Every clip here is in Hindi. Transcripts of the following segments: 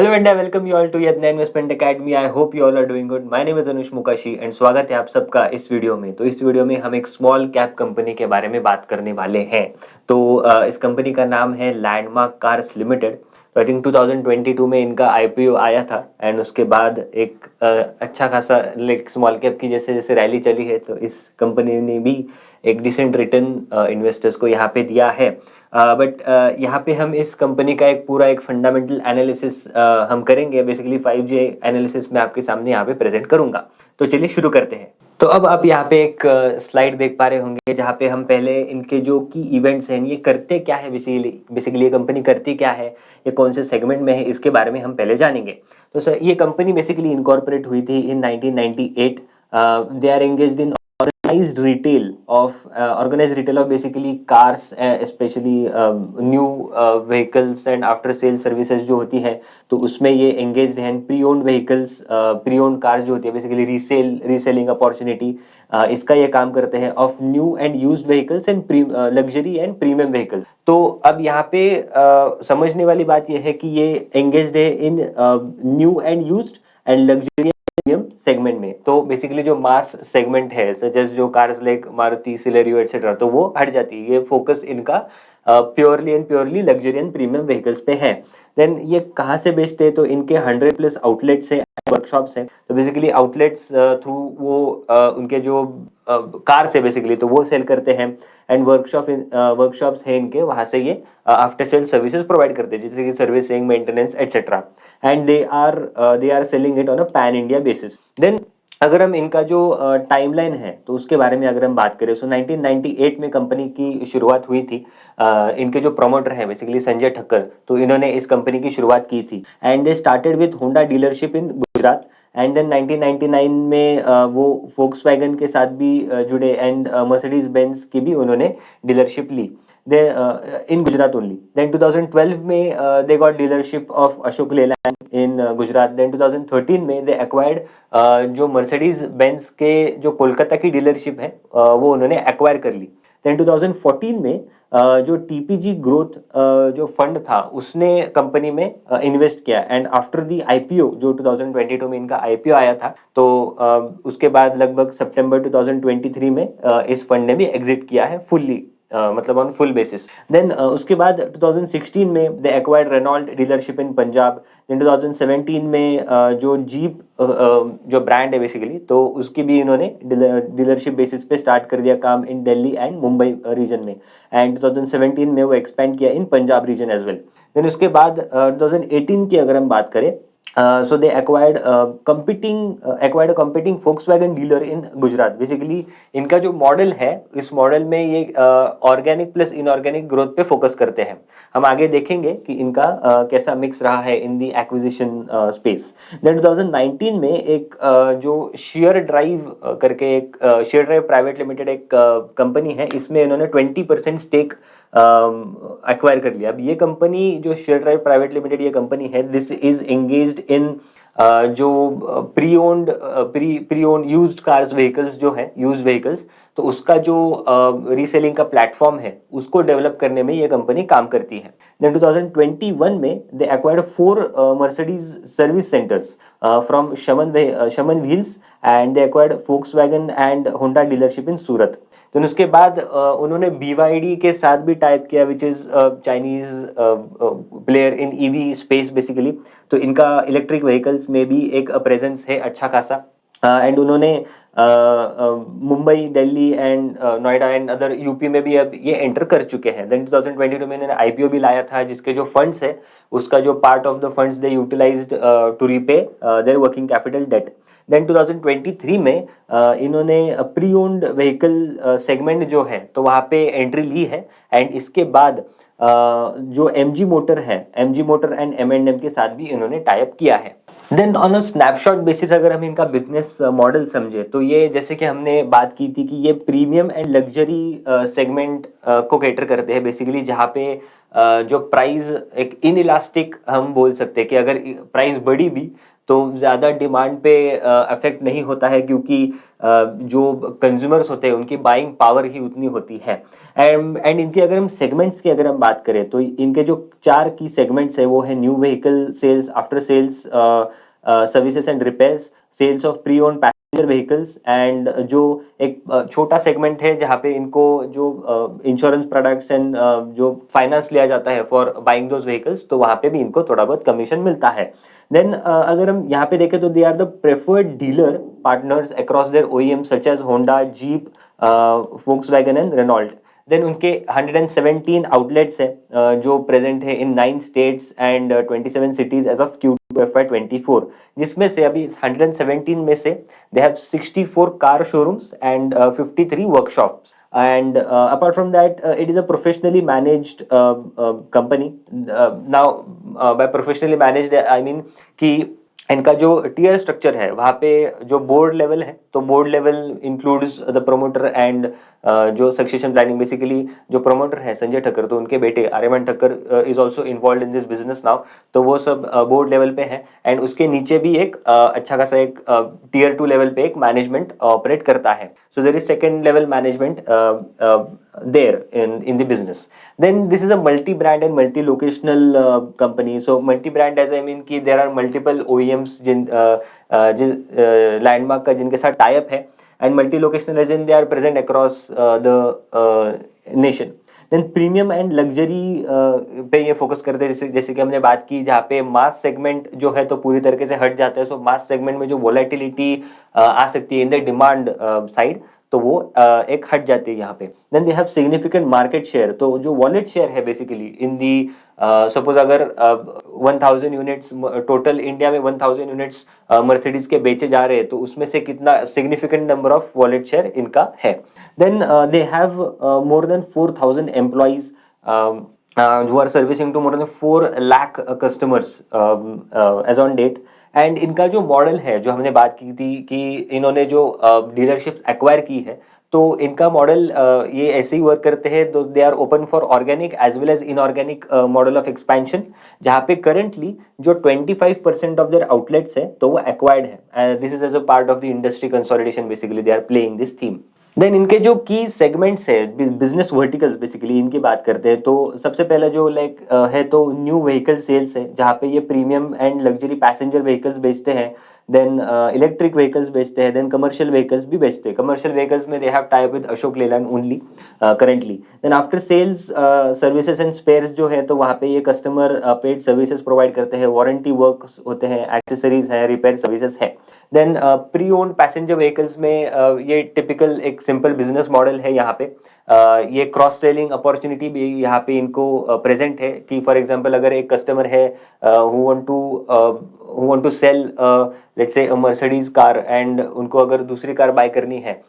Hello and I welcome you all to Yatna investment academy. I hope you all are doing good. My name is Anush Mukashi and स्वागत है आप सबका इस वीडियो में। तो इस वीडियो में हम एक स्मॉल कैप कंपनी के बारे में बात करने वाले हैं। तो इस कंपनी का नाम है लैंडमार्क कार्स लिमिटेड। तो आई थिंक 2022 में इनका आईपीओ आया था एंड उसके बाद एक अच्छा खासा लाइक स्मॉल कैप की जैसे जैसे रैली चली है तो इस कंपनी ने भी एक डिसेंट रिटर्न इन्वेस्टर्स को यहाँ पे दिया है। बट यहाँ पे हम इस कंपनी का एक पूरा एक फंडामेंटल एनालिसिस हम करेंगे। बेसिकली 5G एनालिसिस मैं आपके सामने यहाँ पे प्रेजेंट करूंगा। तो चलिए शुरू करते हैं। तो अब आप यहाँ पे एक स्लाइड देख पा रहे होंगे जहाँ पे हम पहले इनके जो की इवेंट्स हैं, ये करते क्या है, बेसिकली ये कंपनी करती क्या है, ये कौन से सेगमेंट में है, इसके बारे में हम पहले जानेंगे। तो सर ये कंपनी बेसिकली इनकॉर्पोरेट हुई थी in 1998। They are engaged in organized retail of basically cars, especially new vehicles and after sale services जो होती है तो उसमें ये engaged हैं। Pre owned vehicles, pre owned car जो होती है बेसिकली रीसेलिंग अपॉर्चुनिटी, इसका ये काम करते हैं of new and used vehicles and luxury and premium vehicles. तो अब यहाँ पे समझने वाली बात ये है कि ये एंगेज्ड है in new and used and luxury premium segment में। तो बेसिकली जो मास सेगमेंट है सजेस जो cars like Maruti Celerio etcetera तो वो हट जाती है। ये फोकस इनका purely and purely luxury and premium vehicles पे है। देन ये कहाँ से बेचते हैं तो इनके 100+ आउटलेट्स है, वर्कशॉप्स है। तो बेसिकली आउटलेट्स थ्रू वो उनके जो कार्स है बेसिकली तो वो सेल करते हैं एंड वर्कशॉप्स है इनके, वहां से ये आफ्टर सेल सर्विसेज प्रोवाइड करते हैं जैसे कि servicing, maintenance etcetera. And they are selling it on a pan India basis. Then अगर हम इनका जो टाइमलाइन है तो उसके बारे में अगर हम बात करें तो 1998 में कंपनी की शुरुआत हुई थी। इनके जो प्रमोटर हैं बेसिकली संजय ठक्कर, तो इन्होंने इस कंपनी की शुरुआत की थी and they started with Honda dealership in Gujarat. And then 1999 में वो फोक्सवैगन के साथ भी जुड़े एंड मर्सिडीज बेंज की भी उन्होंने डीलरशिप ली in Gujarat only. Then 2012 में they got dealership of Ashok Leyland in Gujarat. Then 2013 में they acquired जो मर्सिडीज बेंज के जो कोलकाता की डीलरशिप है वो उन्होंने एक्वायर कर ली। देन 2014 में जो टीपीजी ग्रोथ जो फंड था उसने कंपनी में इन्वेस्ट किया एंड आफ्टर दी आईपीओ जो 2022 में इनका आईपीओ आया था तो उसके बाद लगभग सितंबर 2023 में इस फंड ने भी एग्जिट किया है फुल्ली, मतलब ऑन फुल बेसिस। देन उसके बाद 2016 में they acquired Renault dealership in Punjab. Then 2017 में जो जीप जो ब्रांड है बेसिकली तो उसकी भी इन्होंने डीलरशिप बेसिस पे स्टार्ट कर दिया काम in Delhi and Mumbai region में। एंड 2017 में वो एक्सपेंड किया in Punjab region as well. Then उसके बाद 2018 की अगर हम बात करें so they acquired a competing Volkswagen dealer in Gujarat. Basically इनका जो मॉडल है इस मॉडल में ये ऑर्गेनिक प्लस इनऑर्गेनिक ग्रोथ पे फोकस करते हैं। हम आगे देखेंगे कि इनका कैसा मिक्स रहा है इन दी एक्विजिशन स्पेस। देन 2019 में एक जो शेयर ड्राइव करके एक शेयर ड्राइव प्राइवेट लिमिटेड एक कंपनी है, इसमें इन्होंने 20% स्टेक एक्वायर कर लिया। अब ये कंपनी जो शेयर ड्राइव प्राइवेट लिमिटेड ये कंपनी है, दिस इज एंगेज्ड इन जो pre owned used cars vehicles जो है यूज्ड व्हीकल्स, तो उसका जो रीसेलिंग का प्लेटफॉर्म है उसको डेवलप करने में ये कंपनी काम करती है। देन 2021 में they acquired 4 Mercedes service centres from Shaman wheels and they acquired Volkswagen and Honda dealership in Surat. तो उसके बाद उन्होंने BYD के साथ भी टाइप किया which is Chinese player in EV space basically. तो इनका इलेक्ट्रिक व्हीकल्स में भी एक प्रेजेंस है अच्छा खासा। एंड उन्होंने Mumbai, Delhi and Noida and other UP में भी अब ये एंटर कर चुके हैं। देन 2022 में इन्होंने आईपीओ भी लाया था जिसके जो फंड्स है उसका जो part of the funds they utilised to repay their working capital debt. Then 2023 में इन्होंने प्री ओन्ड व्हीकल सेगमेंट जो है तो वहाँ पे एंट्री ली है एंड इसके बाद जो MG मोटर है, MG मोटर एंड M&M के साथ भी इन्होंने टाई अप किया है। Then on a snapshot basis अगर हम इनका बिजनेस मॉडल समझे तो ये जैसे कि हमने बात की थी कि ये प्रीमियम एंड लग्जरी सेगमेंट को कैटर करते हैं बेसिकली, जहाँ पे जो प्राइस एक इन इलास्टिक हम बोल सकते हैं कि अगर प्राइस बढ़ी भी तो ज़्यादा डिमांड पे अफेक्ट नहीं होता है क्योंकि जो कंज्यूमर्स होते हैं उनकी बाइंग पावर ही उतनी होती है। एंड इनकी अगर हम सेगमेंट्स की अगर हम बात करें तो इनके जो 4 की सेगमेंट्स है वो है new vehicle sales, after sales services and repairs, sales of pre owned passenger vehicles, and जो एक छोटा सेगमेंट है जहाँ पे इनको जो इंश्योरेंस प्रोडक्ट्स एंड जो फाइनेंस लिया जाता है फॉर बाइंग दोज व्हीकल्स, तो वहाँ पे भी इनको थोड़ा बहुत कमीशन मिलता है। देन अगर हम यहाँ पे देखें तो they are the preferred dealer partners across their OEM such as Honda, Jeep, Volkswagen and Renault. Then उनके 117 आउटलेट्स है जो प्रेजेंट है in 9 states and 27 cities as of Q2 FY24, जिसमें से अभी 117 में से they have 64 car showrooms and 53 workshops, and apart from that it is a professionally managed company. Now by professionally managed I mean कि इनका जो टीयर स्ट्रक्चर है वहाँ पे जो बोर्ड लेवल है, तो board level includes the promoter and जो सक्सेशन प्लानिंग, बेसिकली जो प्रोमोटर है संजय ठक्कर, तो उनके बेटे Aryaman Thakkar is also involve in this business now, तो वो सब बोर्ड लेवल पे है। एंड उसके नीचे भी एक अच्छा खासा एक टीयर 2 लेवल पे एक मैनेजमेंट ऑपरेट करता है। So there is second level management there in the business. Then this is a multi brand and multi locational company. So multi brand as I mean कि there are multiple OEMs जिन लैंडमार्क का जिनके साथ टाई अप है, and multi locational as in they are present across the nation. Then premium and luxury पे ये फोकस करते हैं, जैसे जैसे कि हमने बात की, जहाँ पे मास सेगमेंट जो है तो पूरी तरीके से हट जाता है। सो मास सेगमेंट में जो वोलेटिलिटी आ सकती है इन द डिमांड साइड, तो वो एक हट जाती है यहाँ पे। Then they have significant market share, तो जो वॉलेट शेयर है बेसिकली इन दी सपोज अगर 1000 यूनिट्स टोटल इंडिया में 1000 यूनिट्स मर्सिडीज के बेचे जा रहे हैं, तो उसमें से कितना significant number of wallet share इनका है। Then they have more than 4000 employees who are servicing to more than 4 lakh customers as on date। And इनका जो मॉडल है, जो हमने बात की थी कि इन्होंने जो डीलरशिप्स एक्वायर की है, तो इनका मॉडल ये ऐसे ही वर्क करते हैं, तो they are open for organic as well as inorganic model of expansion, जहाँ पे करंटली जो 25% ऑफ देयर आउटलेट्स है तो वो एक्वायर्ड है। This is as a part of the industry consolidation, basically they are playing this theme. Then इनके जो की सेगमेंट्स है, बिजनेस वर्टिकल्स बेसिकली इनकी बात करते हैं, तो सबसे पहला जो लाइक है तो न्यू व्हीकल सेल्स है, जहाँ पे ये premium and luxury passenger vehicles बेचते हैं। देन इलेक्ट्रिक व्हीकल्स बेचते हैं। देन कमर्शियल व्हीकल्स भी बेचते हैं। कमर्शियल व्हीकल्स में they have tie up with Ashok Leyland only currently. Then after sales services and spares जो है, तो वहाँ पे ये कस्टमर पेड सर्विसेज प्रोवाइड करते हैं, वारंटी वर्क्स होते हैं, एक्सेसरीज है, रिपेयर सर्विसेज है। Then pre owned passenger vehicles में ये टिपिकल एक सिंपल बिजनेस मॉडल है यहाँ पे। ये क्रॉस सेलिंग अपॉर्चुनिटी भी यहाँ पे इनको प्रेजेंट है कि फॉर एग्जांपल अगर एक कस्टमर है who want to sell let's say a Mercedes car, and उनको अगर दूसरी कार बाय करनी है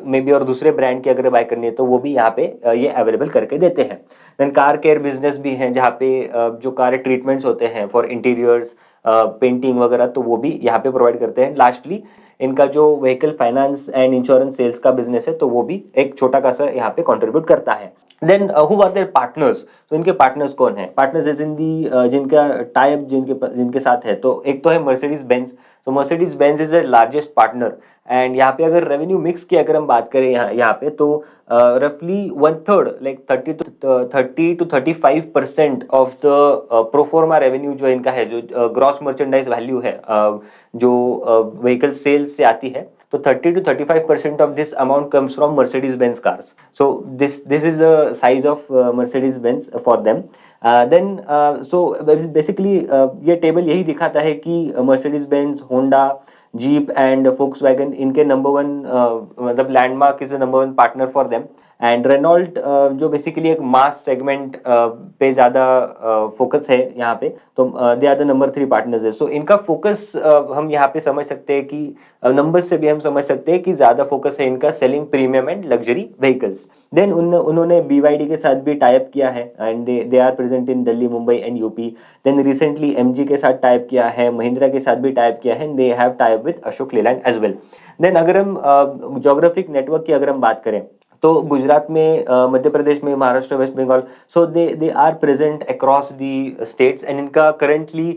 मे बी और दूसरे ब्रांड की अगर बाय करनी है, तो वो भी यहाँ पे ये अवेलेबल करके देते हैं। देन कार केयर बिजनेस भी है, जहाँ पे जो कार ट्रीटमेंट्स होते हैं फॉर इंटीरियर्स, पेंटिंग वगैरह, तो वो भी यहाँ पे प्रोवाइड करते हैं। लास्टली इनका जो vehicle finance and insurance sales का बिजनेस है, तो वो भी एक छोटा खासा यहाँ पे कंट्रीब्यूट करता है। Then who are their partners, तो इनके पार्टनर्स कौन है? पार्टनर्स इज इन दी जिनका टाई अप जिनके साथ है, तो एक तो है मर्सिडीज बेंज। तो Mercedes Benz is the largest partner, and यहाँ पे अगर रेवेन्यू मिक्स की अगर हम बात करें यहाँ पे, तो रफली 1/3 like 30 to 35% of the proforma revenue जो इनका है, जो ग्रॉस मर्चेंडाइज वैल्यू है जो व्हीकल सेल्स से आती है, तो 30 to 35% of this amount comes from Mercedes-Benz cars. So this is the size of Mercedes-Benz for them. Then so basically ये टेबल यही दिखाता है कि Mercedes-Benz, Honda, Jeep and Volkswagen इनके नंबर वन मतलब Landmark is the number one partner for them. And Renault जो बेसिकली एक मास सेगमेंट पे ज़्यादा फोकस है यहाँ पे, तो they are the number 3 partners है। सो इनका फोकस हम यहाँ पे समझ सकते हैं कि नंबर्स से भी हम समझ सकते हैं कि ज़्यादा फोकस है इनका selling premium and luxury vehicles. Then उन्होंने BYD के साथ भी टाई अप किया है, and they are present in Delhi, Mumbai and UP. Then recently MG के साथ टाई अप किया है, महिंद्रा के साथ भी टाई अप किया है, they have tie up with Ashok Leyland as well. Then अगर हम जोग्राफिक नेटवर्क की अगर हम बात करें, तो गुजरात में, मध्य प्रदेश में, Maharashtra, West Bengal, so they are present across the states and इनका करंटली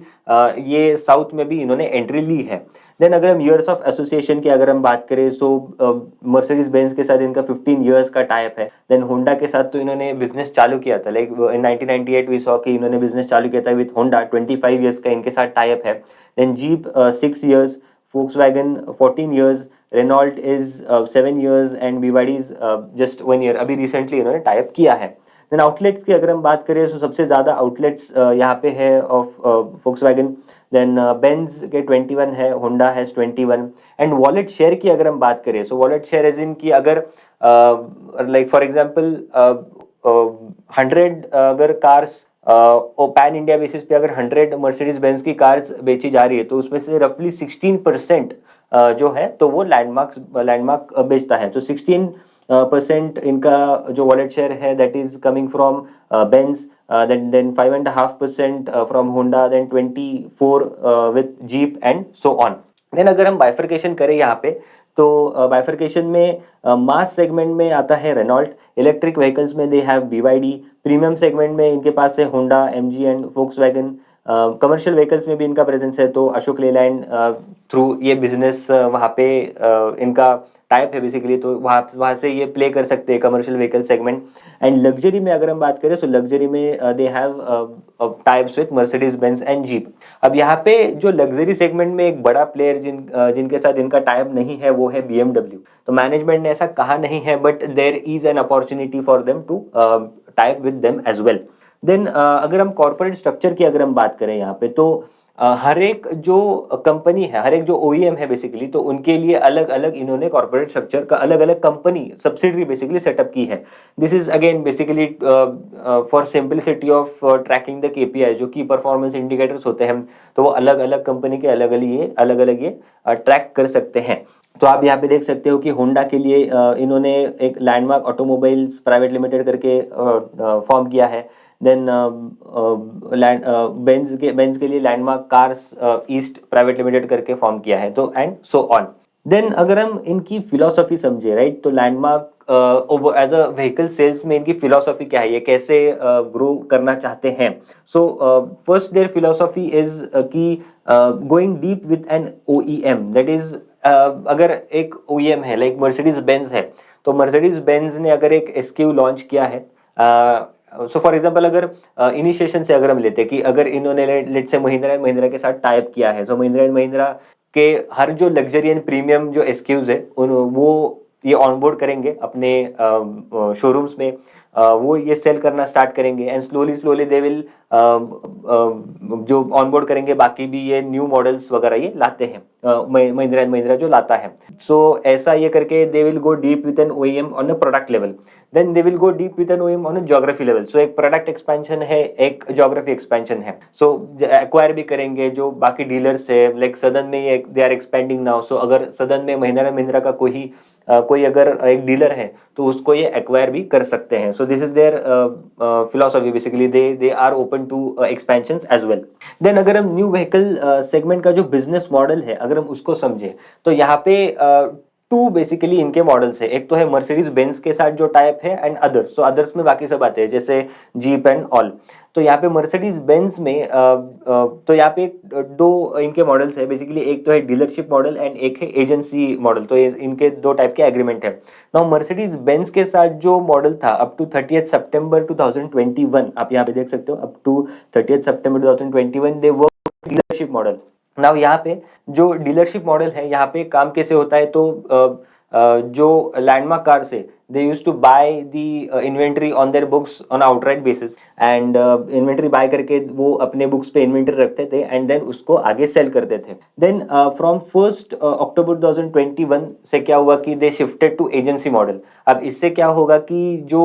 ये साउथ में भी इन्होंने एंट्री ली है। देन अगर हम ईयर्स ऑफ एसोसिएशन की अगर हम बात करें, सो मर्सिडीज बेंज के साथ इनका 15 ईयर्स का टाइप है। देन होंडा के साथ तो इन्होंने बिजनेस चालू किया था, लाइक इन 1998 वी सॉ कि इन्होंने बिजनेस चालू किया था विथ होंडा, 25 ईयर्स का इनके साथ टाइप है। Then Jeep 6 years, Volkswagen 14 years, Renault is 7 years and BYD is just 1 year। अभी रिसेंटली इन्होंने टाइप किया है। देन आउटलेट्स की अगर हम बात करें तो सबसे ज़्यादा आउटलेट्स यहाँ पे है ऑफ Volkswagen। देन बेंज के 21 है, Honda has 21। And wallet share की अगर हम बात करें, सो वॉलेट शेयर एज इन की अगर लाइक फॉर एग्जांपल 100 अगर कार्स पैन इंडिया बेसिस पे अगर 100 मर्सिडीज बेंज की कार्स बेची जा रही है, तो उसमें से रफली 16% जो है तो वो लैंडमार्क बेचता है। तो 16% इनका जो वॉलेट शेयर है that is coming from Benz, then 5.5% from Honda, then 24 with Jeep and so on. Then अगर हम बाइफर्केशन करें यहाँ पे, तो बाइफर्केशन में मास सेगमेंट में आता है रेनॉल्ट, इलेक्ट्रिक व्हीकल्स में they have BYD, premium segment में इनके पास है Honda, MG and Volkswagen, commercial vehicles में भी इनका प्रेजेंस है, तो अशोक लेलैंड थ्रू ये बिजनेस वहाँ पे इनका टाइप है बेसिकली, तो वहाँ से ये प्ले कर सकते हैं commercial vehicle segment. And luxury में अगर हम बात करें, तो लग्जरी में they have types with Mercedes Benz and jeep. अब यहाँ पे जो लग्जरी सेगमेंट में एक बड़ा प्लेयर जिनके साथ इनका टाइप नहीं है वो है BMW। तो मैनेजमेंट ने ऐसा कहा नहीं है, but there is an opportunity for them to type with them as well. Then अगर हम कॉर्पोरेट स्ट्रक्चर की अगर हम बात करें यहाँ पे, तो हर एक जो कंपनी है, हर एक जो OEM है बेसिकली, तो उनके लिए अलग अलग इन्होंने कॉर्पोरेट स्ट्रक्चर का अलग अलग कंपनी सब्सिडरी बेसिकली सेटअप की है। This is again basically for simplicity of tracking the KPI, जो की परफॉर्मेंस इंडिकेटर्स होते हैं, तो वो अलग अलग कंपनी के अलग अलग ये ट्रैक कर सकते हैं। तो आप यहाँ पे देख सकते हो कि होंडा के लिए इन्होंने एक लैंडमार्क ऑटोमोबाइल्स प्राइवेट लिमिटेड करके फॉर्म किया है। देन बेंज के लिए landmark cars east private limited करके फॉर्म किया है, तो एंड सो ऑन। देन अगर हम इनकी फिलॉसफी समझे, राइट, तो Landmark as a vehicle sales में इनकी फिलॉसफी क्या है, ये कैसे ग्रो करना चाहते हैं। So first their philosophy is कि going deep with an OEM, that is अगर एक OEM है लाइक मर्सिडीज बेंज है, तो मर्सिडीज बेंज ने अगर एक SKU लॉन्च किया है, सो फॉर एग्जांपल अगर इनिशिएशन से अगर हम लेते हैं कि अगर इन्होंने लेट से महिंद्रा एंड महिंद्रा के साथ टाइप किया है, तो महिंद्रा एंड महिंद्रा के हर जो लग्जरी एंड प्रीमियम जो SKUs है वो ये ऑनबोर्ड करेंगे अपने शोरूम्स में, वो ये सेल करना स्टार्ट करेंगे and slowly slowly they will जो ऑनबोर्ड करेंगे बाकी भी ये न्यू मॉडल्स वगैरह ये लाते हैं, महिंद्रा एंड महिंद्रा जो लाता है। सो ऐसा ये करके they will go deep with an OEM on a product level, then they will go deep with an OEM on a geography level. So एक प्रोडक्ट एक्सपेंशन है, एक ज्योग्राफी एक्सपेंशन है। सो एक्वायर भी करेंगे जो बाकी डीलर्स है, लाइक सदन में ये दे आर एक्सपेंडिंग नाउ, सो अगर सदन में महिंद्रा एंड महिंद्रा का कोई अगर एक डीलर है तो उसको ये एक्वायर भी कर सकते हैं। So this is their philosophy basically, they are open to expansions as well. Then अगर हम न्यू व्हीकल सेगमेंट का जो बिजनेस मॉडल है अगर हम उसको समझे, तो यहाँ पे टू बेसिकली इनके मॉडल्स है, एक तो है मर्सिडीज बेंज के साथ जो टाइप है एंड अदर्स। सो अदर्स में बाकी सब आते हैं जैसे जीप एंड ऑल। तो यहाँ पे मर्सिडीज बेंज में तो यहाँ पे दो इनके मॉडल्स है बेसिकली, एक तो है डीलरशिप मॉडल एंड एक है एजेंसी मॉडल। तो ये इनके दो टाइप के एग्रीमेंट है। नाउ मर्सिडीज बेंज के साथ जो मॉडल था अप टू 30th सितंबर 2021, आप यहाँ पे देख सकते हो, अप टू 30th सितंबर 2021 they work dealership model. Now यहाँ पे जो डीलरशिप मॉडल है, यहाँ पे काम कैसे होता है, तो जो लैंडमार्क कार से they use to buy the inventory on their books on outright basis and inventory buy करके वो अपने बुक्स पे इन्वेंट्री रखते थे एंड देन उसको आगे सेल करते थे। देन फ्रॉम 1 अक्टूबर 2021 से क्या हुआ कि they shifted to agency model. अब इससे क्या होगा कि जो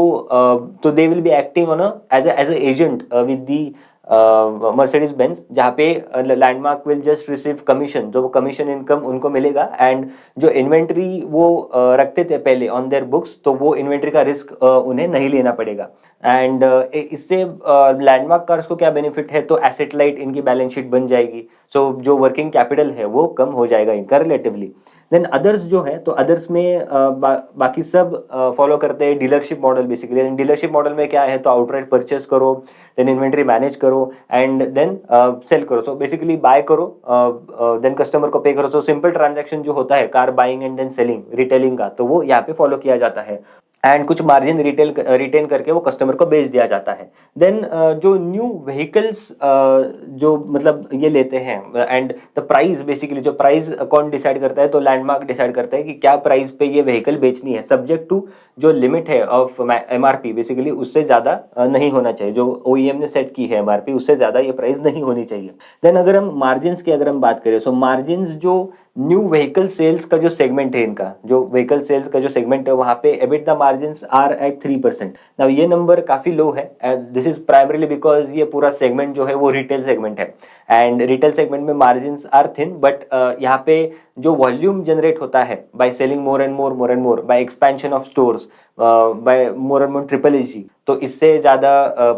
तो they will be acting on as a agent with the Mercedes Benz, जहाँ पे Landmark will just receive commission, जो कमीशन इनकम उनको मिलेगा एंड जो इन्वेंट्री वो रखते थे पहले ऑन देयर बुक्स, तो वो इन्वेंट्री का रिस्क उन्हें नहीं लेना पड़ेगा। एंड इससे लैंडमार्क कार्स को क्या बेनिफिट है, तो एसेट लाइट इनकी बैलेंस शीट बन जाएगी। सो जो वर्किंग कैपिटल है वो कम हो जाएगा इनका रिलेटिवली। देन अदर्स जो है, तो अदर्स में बाकी सब फॉलो करते हैं dealership model basically. Dealership model में क्या है, तो आउटराइट परचेस करो, देन इन्वेंट्री मैनेज करो एंड देन सेल करो। सो बेसिकली बाय करो, देन कस्टमर को पे करो। सो सिंपल ट्रांजैक्शन जो होता है car buying and then selling retailing का, तो वो यहाँ पे फॉलो किया जाता है एंड कुछ मार्जिन रिटेन करके वो कस्टमर को बेच दिया जाता है। देन जो न्यू व्हीकल्स जो मतलब ये लेते हैं एंड द प्राइस, बेसिकली जो प्राइस कौन डिसाइड करता है, तो लैंडमार्क डिसाइड करता है कि क्या प्राइस पे ये व्हीकल बेचनी है, सब्जेक्ट टू जो लिमिट है ऑफ एमआरपी, बेसिकली उससे ज़्यादा नहीं होना चाहिए। जो ओईएम ने सेट की है एमआरपी, उससे ज़्यादा ये प्राइस नहीं होनी चाहिए। देन अगर हम मार्जिन की अगर हम बात करें, सो मार्जिन जो न्यू व्हीकल सेल्स का जो सेगमेंट है, इनका जो व्हीकल सेल्स का जो सेगमेंट है, वहां पे एबिटदा मार्जिन्स आर एट 3%। नाउ ये नंबर काफी लो है, दिस इज प्राइमरीली बिकॉज ये पूरा सेगमेंट जो है वो रिटेल सेगमेंट है एंड रिटेल सेगमेंट में मार्जिन्स आर थिन। बट यहाँ पे जो वॉल्यूम जनरेट होता है by selling more and more by expansion of stores, by more and more triple AG, तो इससे ज़्यादा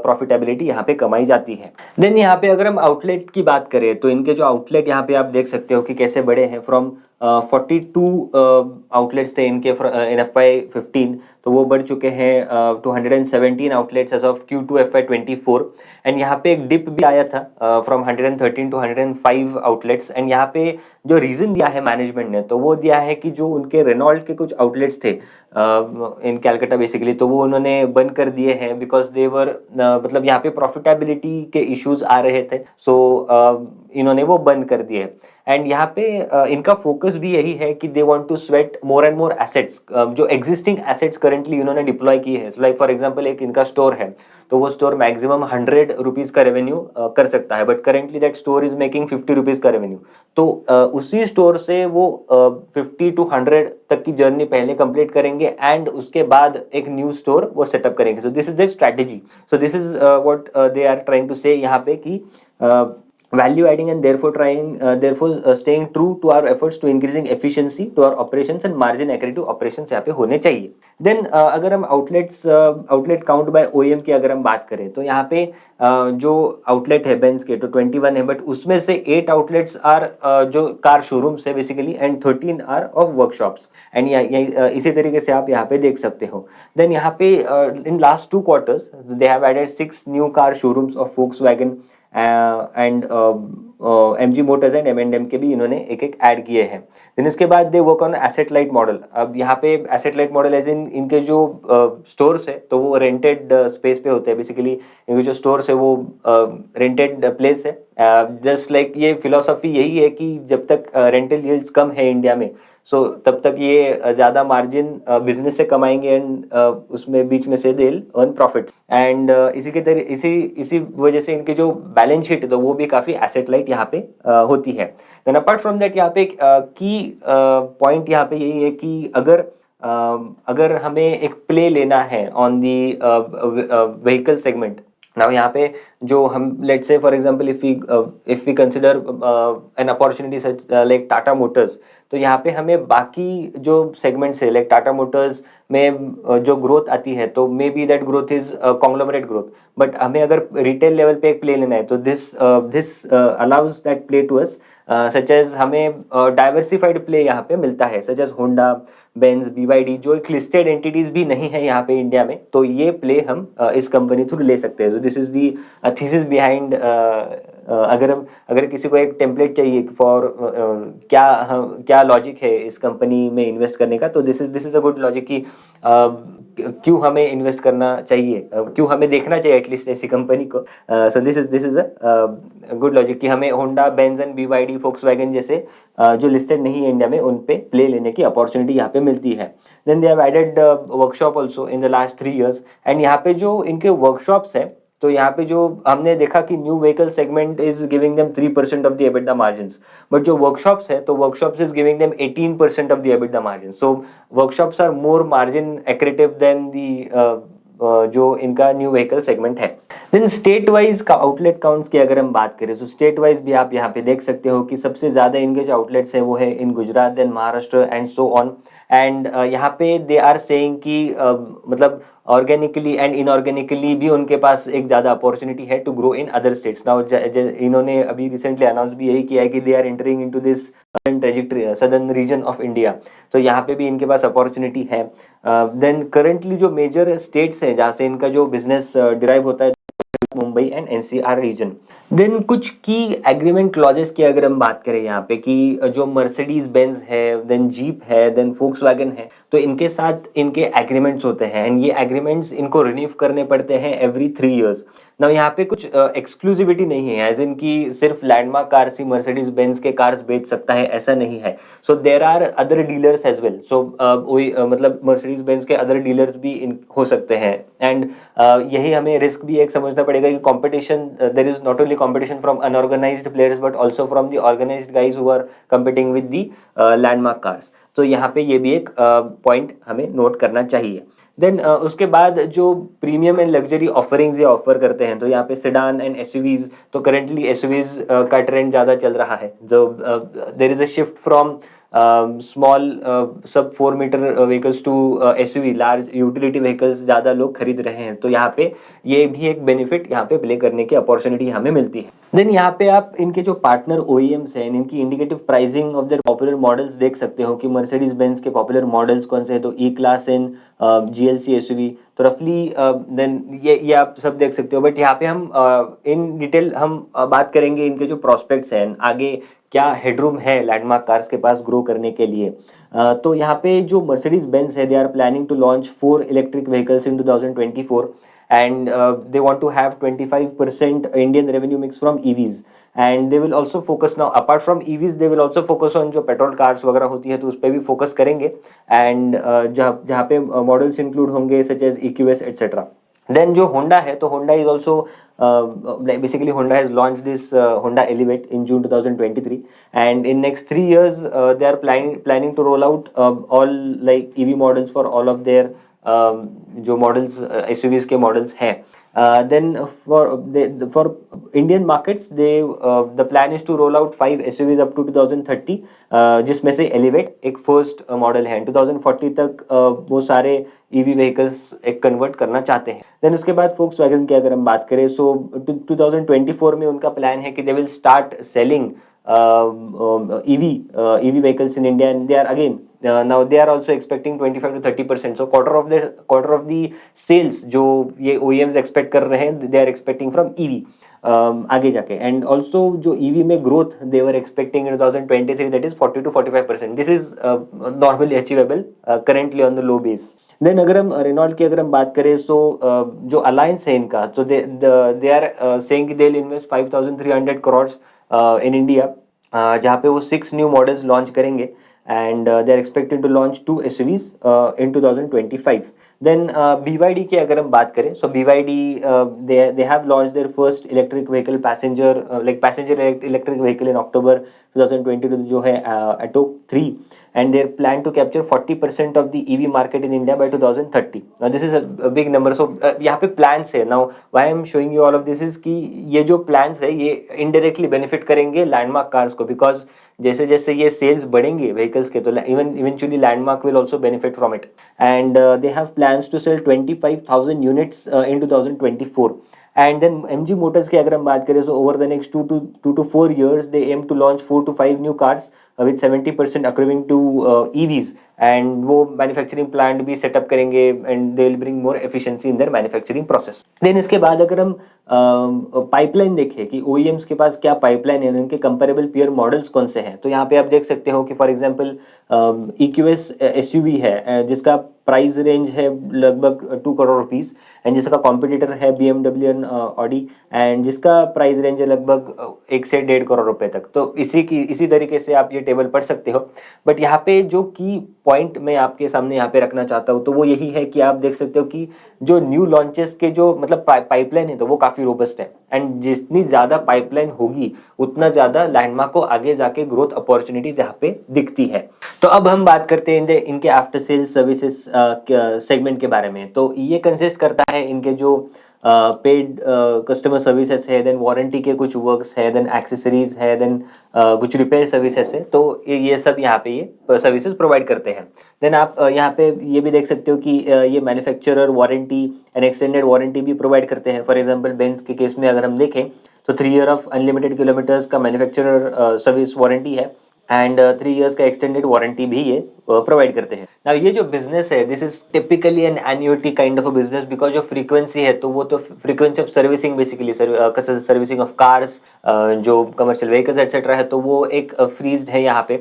प्रॉफिटेबिलिटी यहाँ पे कमाई जाती है। देन यहाँ पे अगर हम आउटलेट की बात करें, तो इनके जो आउटलेट यहाँ पे आप देख सकते हो कि कैसे बड़े हैं। फ्रॉम 42 आउटलेट्स थे इनके इन FY15, तो वो बढ़ चुके हैं to 117 outlets as of Q2 FY24। And यहाँ पे एक डिप भी आया था फ्रॉम 113 टू 105 आउटलेट्स। एंड यहाँ पे जो रीज़न दिया है मैनेजमेंट ने, तो वो दिया है कि जो उनके रेनॉल्ट के कुछ आउटलेट्स थे इन कैलकाटा बेसिकली, तो वो उन्होंने बंद कर दिए हैं बिकॉज दे वर मतलब यहाँ पे प्रॉफिटेबिलिटी के इश्यूज आ रहे थे। सो इन्होंने वो बंद कर दिए। एंड यहाँ पे इनका फोकस भी यही है कि they want to sweat more and more assets, जो एग्जिस्टिंग एसेट्स करेंटली इन्होंने डिप्लॉय किए हैं। लाइक फॉर एग्जांपल एक इनका स्टोर है, तो वो स्टोर मैक्सिमम 100 रुपीज़ का रेवेन्यू कर सकता है, but currently that store is making 50 rupees का रेवेन्यू। तो उसी स्टोर से वो 50 to 100 तक की जर्नी पहले कंप्लीट करेंगे एंड उसके बाद एक न्यू स्टोर वो सेटअप करेंगे। So this is the strategy. So this is what they are trying to say यहाँ पे कि value adding and therefore staying true to our efforts to increasing efficiency to our operations and margin accretive operations यहाँ पे होने चाहिए। देन अगर हम आउटलेट काउंट बाय ओईएम की अगर हम बात करें, तो यहाँ पे जो आउटलेट है बेंज के, तो 21 है, बट उसमें से 8 आउटलेट्स आर जो कार शोरूम्स है basically and 13 are of workshops. And इसी तरीके से आप यहाँ पे देख सकते हो। देन यहाँ पे in last 2 quarters they have added 6 new car showrooms of Volkswagen and MG motors and M&M के भी इन्होंने एक एक ऐड किए हैं। देन इसके बाद they work on asset light model. अब यहाँ पे asset light model as in इनके जो स्टोर्स है, तो वो रेंटेड स्पेस पे होते हैं बेसिकली। इनके जो स्टोर्स है वो रेंटेड प्लेस है। जस्ट लाइक ये फिलोसफी यही है कि जब तक रेंटल यील्ड्स कम है इंडिया में, सो तब तक ये ज़्यादा मार्जिन बिजनेस से कमाएंगे एंड उसमें बीच में से दे अर्न प्रॉफिट। एंड इसी वजह से इनके जो बैलेंस शीट है, तो वो भी काफ़ी एसेट लाइट यहाँ पे होती है। देन अपार्ट फ्रॉम दैट यहाँ पे एक की पॉइंट यहाँ पे यही है कि अगर हमें एक प्ले लेना है on the vehicle segment. Now यहाँ पे जो हम let's say for example if we consider an opportunity such like Tata Motors, तो यहाँ पे हमें बाकी जो सेगमेंट्स है लाइक टाटा मोटर्स में जो ग्रोथ आती है, तो may be that growth is conglomerate growth. But हमें अगर रिटेल लेवल पे एक प्ले लेना है, तो this allows that play to us, such as हमें डाइवर्सिफाइड प्ले यहाँ पे मिलता है, such as Honda, Benz, BYD, जो एक लिस्टेड एंटिटीज भी नहीं है यहाँ पे इंडिया में, तो ये प्ले हम इस कंपनी थ्रू ले सकते हैं। So this is the thesis behind. अगर किसी को एक टेम्पलेट चाहिए फॉर क्या लॉजिक है इस कंपनी में इन्वेस्ट करने का, तो this is a good logic कि क्यों हमें इन्वेस्ट करना चाहिए, क्यों हमें देखना चाहिए एटलीस्ट ऐसी कंपनी को। सो this is a good logic कि हमें Honda, Benz and BYD, Volkswagen जैसे जो लिस्टेड नहीं है इंडिया में, उन पे प्ले लेने की अपॉर्चुनिटी यहाँ पे मिलती है। Then they have added workshop also in the last 3 years। एंड यहाँ पे जो इनके वर्कशॉप्स है, तो यहाँ पे जो हमने देखा कि new vehicle segment is giving them 3% of the EBITDA margins, but जो वर्कशॉप्स है, तो workshops is giving them 18% of the EBITDA margin. So workshops are more margin accretive than the जो इनका न्यू व्हीकल सेगमेंट है। देन स्टेट वाइज का आउटलेट काउंट्स की अगर हम बात करें तो स्टेट वाइज भी आप यहाँ पे देख सकते हो कि सबसे ज़्यादा इनके जो आउटलेट्स हैं वो है in Gujarat, then Maharashtra and so on. And यहाँ पे दे आर सेइंग कि मतलब ऑर्गेनिकली एंड इनऑर्गेनिकली भी उनके पास एक ज़्यादा अपॉर्चुनिटी है to grow in other states. Now इन्होंने अभी रिसेंटली अनाउंस भी यही किया है कि they are entering into this trajectory southern region of India. तो यहाँ पे भी इनके पास अपॉर्चुनिटी है। देन करंटली जो मेजर स्टेट्स हैं जहाँ से इनका जो बिजनेस डिराइव होता है, Mumbai and NCR region. Then कुछ की एग्रीमेंट क्लॉजेस की अगर हम बात करें यहाँ पे कि जो मर्सिडीज बेंज है, देन जीप है, देन फोक्सवैगन है, तो इनके साथ इनके एग्रीमेंट्स होते हैं एंड ये एग्रीमेंट्स इनको रिन्यू करने पड़ते हैं एवरी 3 इयर्स। ना यहाँ पे कुछ एक्सक्लूसिविटी नहीं है, एज इन की सिर्फ लैंडमार्क कार्स ही मर्सिडीज बेंज के कार्स बेच सकता है, ऐसा नहीं है। So there are other dealers as well. So वही मतलब मर्सिडीज बेंज के अदर डीलर्स भी हो सकते हैं। एंड यही हमें रिस्क भी एक समझना पड़ेगा कि competition, there is not only competition from unorganised players but also from the organised guys who are competing with the Landmark cars. तो यहाँ पे ये भी एक पॉइंट हमें नोट करना चाहिए। देन उसके बाद जो प्रीमियम एंड लग्जरी ऑफरिंग्स ये ऑफर करते हैं, तो यहाँ पे सेडान एंड एसयूवीज, तो करेंटली एसयूवीज का ट्रेंड ज़्यादा चल रहा है। जो there is a shift from small sub 4 metre vehicles to SUV large utility vehicles ज़्यादा लोग खरीद रहे हैं। तो यहाँ पे ये भी एक बेनिफिट यहाँ पे प्ले करने की अपॉर्चुनिटी हमें मिलती है। देन यहाँ पे आप इनके जो पार्टनर ओईएम्स हैं, इनकी indicative pricing of their popular models देख सकते हो कि मर्सिडीज बेंज के पॉपुलर मॉडल्स कौन से हैं। तो ई क्लास एंड जीएलसी एसयूवी, तो रफली देन ये आप सब देख सकते हो। बट यहाँ पे हम इन डिटेल हम बात करेंगे इनके जो प्रोस्पेक्ट्स हैं, आगे क्या हेडरूम है लैंडमार्क कार्स के पास ग्रो करने के लिए। तो यहाँ पे जो मर्सिडीज बेंज है, they are planning to launch 4 electric vehicles in 2024 and they want to have 25% Indian revenue mix from EVs and they will also focus now apart from EVs they will also focus on जो पेट्रोल कार्स वगैरह होती है तो उस पर भी फोकस करेंगे। एंड जहाँ पे मॉडल्स इंक्लूड होंगे such as EQS etcetera. Then जो होंडा है, तो Honda is also basically Honda has launched this Honda Elevate in June 2023 and in next 3 years they are planning to roll out all like EV models for all of their जो मॉडल्स एसयूवीज के मॉडल्स हैं। Then for Indian markets the plan is to roll out 5 SUVs up to 2030 जिसमें से एलिवेट एक फर्स्ट मॉडल है। 2040 तक वो सारे ईवी व्हीकल्स एक कन्वर्ट करना चाहते हैं। देन उसके बाद फोक्सवैगन की अगर हम बात करें, सो 2024 में उनका प्लान है कि they will start selling EV vehicles in India and they are again now they are also expecting 25 to 30%, so quarter of the sales जो ये OEMs expect कर रहे हैं they are expecting from EV आगे जाके। एंड ऑल्सो जो EV में growth they were expecting in 2023 that is 40 to 45%, this is normally achievable currently on the low base। Then अगर हम रेनॉल्ट की अगर हम बात करें, सो जो अलायंस है इनका, तो they are saying they will invest 5300 crore in India, जहाँ पे वो 6 न्यू मॉडल्स लॉन्च करेंगे and they are expected to launch 2 SUVs in 2025। देन BYD की अगर हम बात करें, सो BYD they have launched their first electric vehicle passenger electric vehicle in October 2022 जो है Atto 3 and they plan to capture 40% of the EV market in India by 2030। Now this is a big number, so यहाँ पे plans है। Now why I am showing you all of this is कि ये जो plans है ये indirectly benefit करेंगे लैंडमार्क कार्स को, because जैसे जैसे ये सेल्स बढ़ेंगे व्हीकल्स के, तो eventually landmark will also benefit from it and they have plans to sell 25,000 units in 2024। And then MG motors की अगर हम बात करें, so over the next 2 to 4 years they aim to launch 4 to 5 new cars with 70% accruing to EVs and वो मैन्युफैक्चरिंग प्लांट भी सेटअप करेंगे and they will bring more efficiency in their manufacturing process. Then इसके बाद अगर हम पाइपलाइन देखें कि OEMs के पास क्या पाइपलाइन है, उनके कंपेरेबल पीयर मॉडल्स कौन से हैं, तो यहाँ पे आप देख सकते हो कि फॉर एग्जांपल EQS SUV है जिसका प्राइस रेंज है लगभग 2 करोड़ रुपीस एंड जिसका कॉम्पिटिटर है BMW एंड ऑडी, एंड जिसका प्राइस रेंज है लगभग 1 से 1.5 करोड़ रुपए तक। तो इसी तरीके से आप ये टेबल पढ़ सकते हो। बट यहाँ पे जो की पॉइंट मैं आपके सामने यहाँ पे रखना चाहता हूँ तो वो यही है कि आप देख सकते हो कि जो न्यू लॉन्चेस के जो मतलब पाइपलाइन है तो वो काफी रोबस्ट है, एंड जितनी ज्यादा पाइपलाइन होगी उतना ज्यादा लैंडमार्क को आगे जाके ग्रोथ अपॉर्चुनिटीज यहाँ पे दिखती है। तो अब हम बात करते हैं इनके आफ्टर सेल सर्विसेज सेगमेंट के बारे में। तो ये कंसिस्ट करता है इनके जो पेड कस्टमर सर्विसेज है, देन वारंटी के कुछ वर्क्स है, देन एक्सेसरीज है, देन कुछ रिपेयर सर्विसेज है। तो ये सब यहाँ पे ये सर्विसेज प्रोवाइड करते हैं। देन आप यहाँ पे ये भी देख सकते हो कि ये manufacturer warranty and extended warranty भी प्रोवाइड करते हैं। फॉर एग्जांपल बेंज के केस में अगर हम देखें तो 3 ईयर ऑफ अनलिमिटेड किलोमीटर्स का मैन्युफैक्चरर सर्विस वारंटी है, एंड 3 इयर्स का एक्सटेंडेड वारंटी भी ये प्रोवाइड करते हैं। नाउ ये जो बिजनेस है this is typically an annuity kind of a business, because जो फ्रीक्वेंसी है तो वो तो frequency of servicing basically servicing of cars, जो कमर्शियल व्हीकल्स एक्सेट्रा है तो वो एक फ्रीज्ड है यहाँ पे।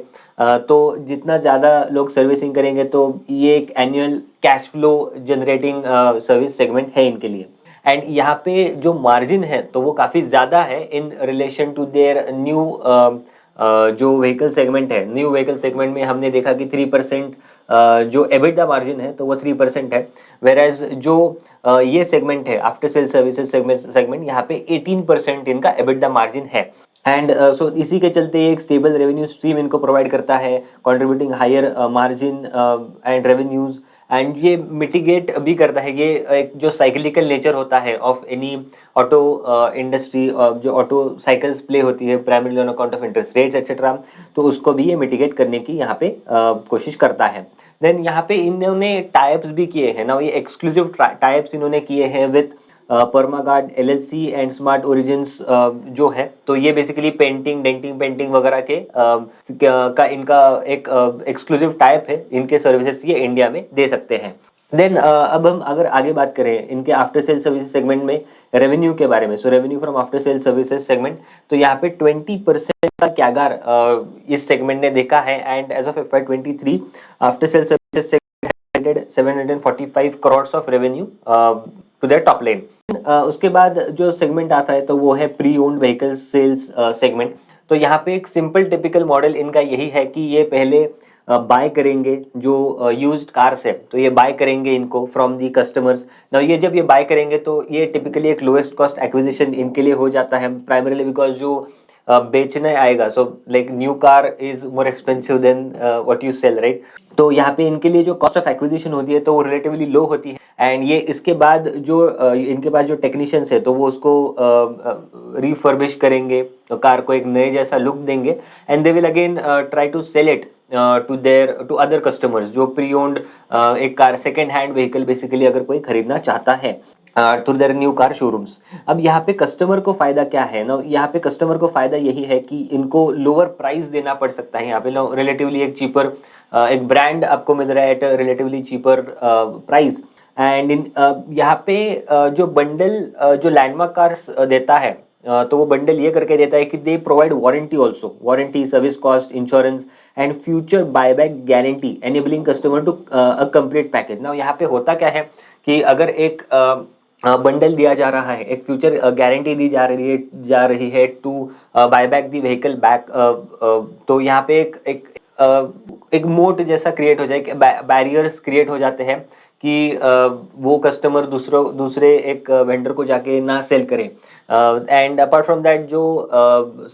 तो जितना ज़्यादा लोग सर्विसिंग करेंगे तो ये एक annual cash flow generating service segment है इनके लिए। एंड यहाँ पे जो मार्जिन है तो वो काफ़ी ज़्यादा है in relation to their new जो व्हीकल सेगमेंट है। न्यू व्हीकल सेगमेंट में हमने देखा कि 3% जो एबिटा मार्जिन है तो वो 3% है, वेर एज जो ये सेगमेंट है आफ्टर सेल सर्विसेज सेगमेंट यहाँ पे 18% इनका एबिटा मार्जिन है। एंड सो इसी के चलते ये एक स्टेबल रेवेन्यू स्ट्रीम इनको प्रोवाइड करता है, contributing higher margin and revenues. एंड ये मिटिगेट भी करता है, ये एक जो साइक्लिकल नेचर होता है ऑफ एनी ऑटो इंडस्ट्री, जो ऑटो साइकिल्स प्ले होती है primarily on account of interest rates etcetera, तो उसको भी ये मिटिगेट करने की यहाँ पे कोशिश करता है। देन यहाँ पे इन्होंने टाइप्स भी किए हैं ना, ये एक्सक्लूसिव टाइप्स इन्होंने किए हैं with Paramaguard LLC and smart origins जो है। तो ये बेसिकली पेंटिंग डेंटिंग पेंटिंग वगैरह के का इनका एक एक्सक्लूसिव टाइप है, इनके सर्विसेज ये इंडिया में दे सकते हैं। देन अब हम अगर आगे बात करें इनके आफ्टर सेल सर्विसेज सेगमेंट में रेवेन्यू के बारे में, so revenue from after sale services segment, तो यहाँ पे 20% का कैगार इस सेगमेंट ने देखा है। And as of FY23 after sale services segment 745 crore of revenue to their top line. उसके बाद जो सेगमेंट आता है तो वो है pre owned vehicle sales segment. तो यहाँ पे एक सिंपल टिपिकल मॉडल इनका यही है कि ये पहले बाय करेंगे जो यूज्ड कार्स है, तो ये बाय करेंगे इनको फ्रॉम दी कस्टमर्स। नाउ ये जब ये बाय करेंगे तो ये टिपिकली एक लोएस्ट कॉस्ट एक्विजिशन इनके लिए हो जाता है, प्राइमरीली बिकॉज जो बेचने आएगा, so like new car is more expensive than what you sell, right. तो यहाँ पे इनके लिए जो कॉस्ट ऑफ एक्विजिशन होती है तो वो रिलेटिवली लो होती है। एंड ये इसके बाद जो इनके पास जो टेक्नीशियंस है तो वो उसको रिफर्बिश करेंगे, कार को एक नए जैसा लुक देंगे, and they will again try to sell it to other customers जो प्री ओन्ड एक car second hand vehicle basically अगर कोई खरीदना चाहता है through their new car showrooms. अब यहाँ पे कस्टमर को फायदा क्या है ना, यहाँ पे कस्टमर को फायदा यही है कि इनको लोअर प्राइस देना पड़ सकता है। यहाँ पे रिलेटिवली एक चीपर एक ब्रांड आपको मिल रहा है at relatively cheaper price. And यहाँ पे जो बंडल जो लैंडमार्क कार्स देता है तो वो बंडल ये करके देता है कि they provide warranty also, warranty, service cost, insurance and future buyback guarantee enabling customer to a complete package. ना यहाँ पे होता क्या है कि अगर एक बंडल दिया जा रहा है, एक फ्यूचर गारंटी दी जा रही है to buyback the vehicle back, तो यहाँ पे एक मोट जैसा क्रिएट हो जाए, बैरियर्स क्रिएट हो जाते हैं कि वो कस्टमर दूसरे एक वेंडर को जाके ना सेल करे। एंड अपार्ट फ्रॉम दैट जो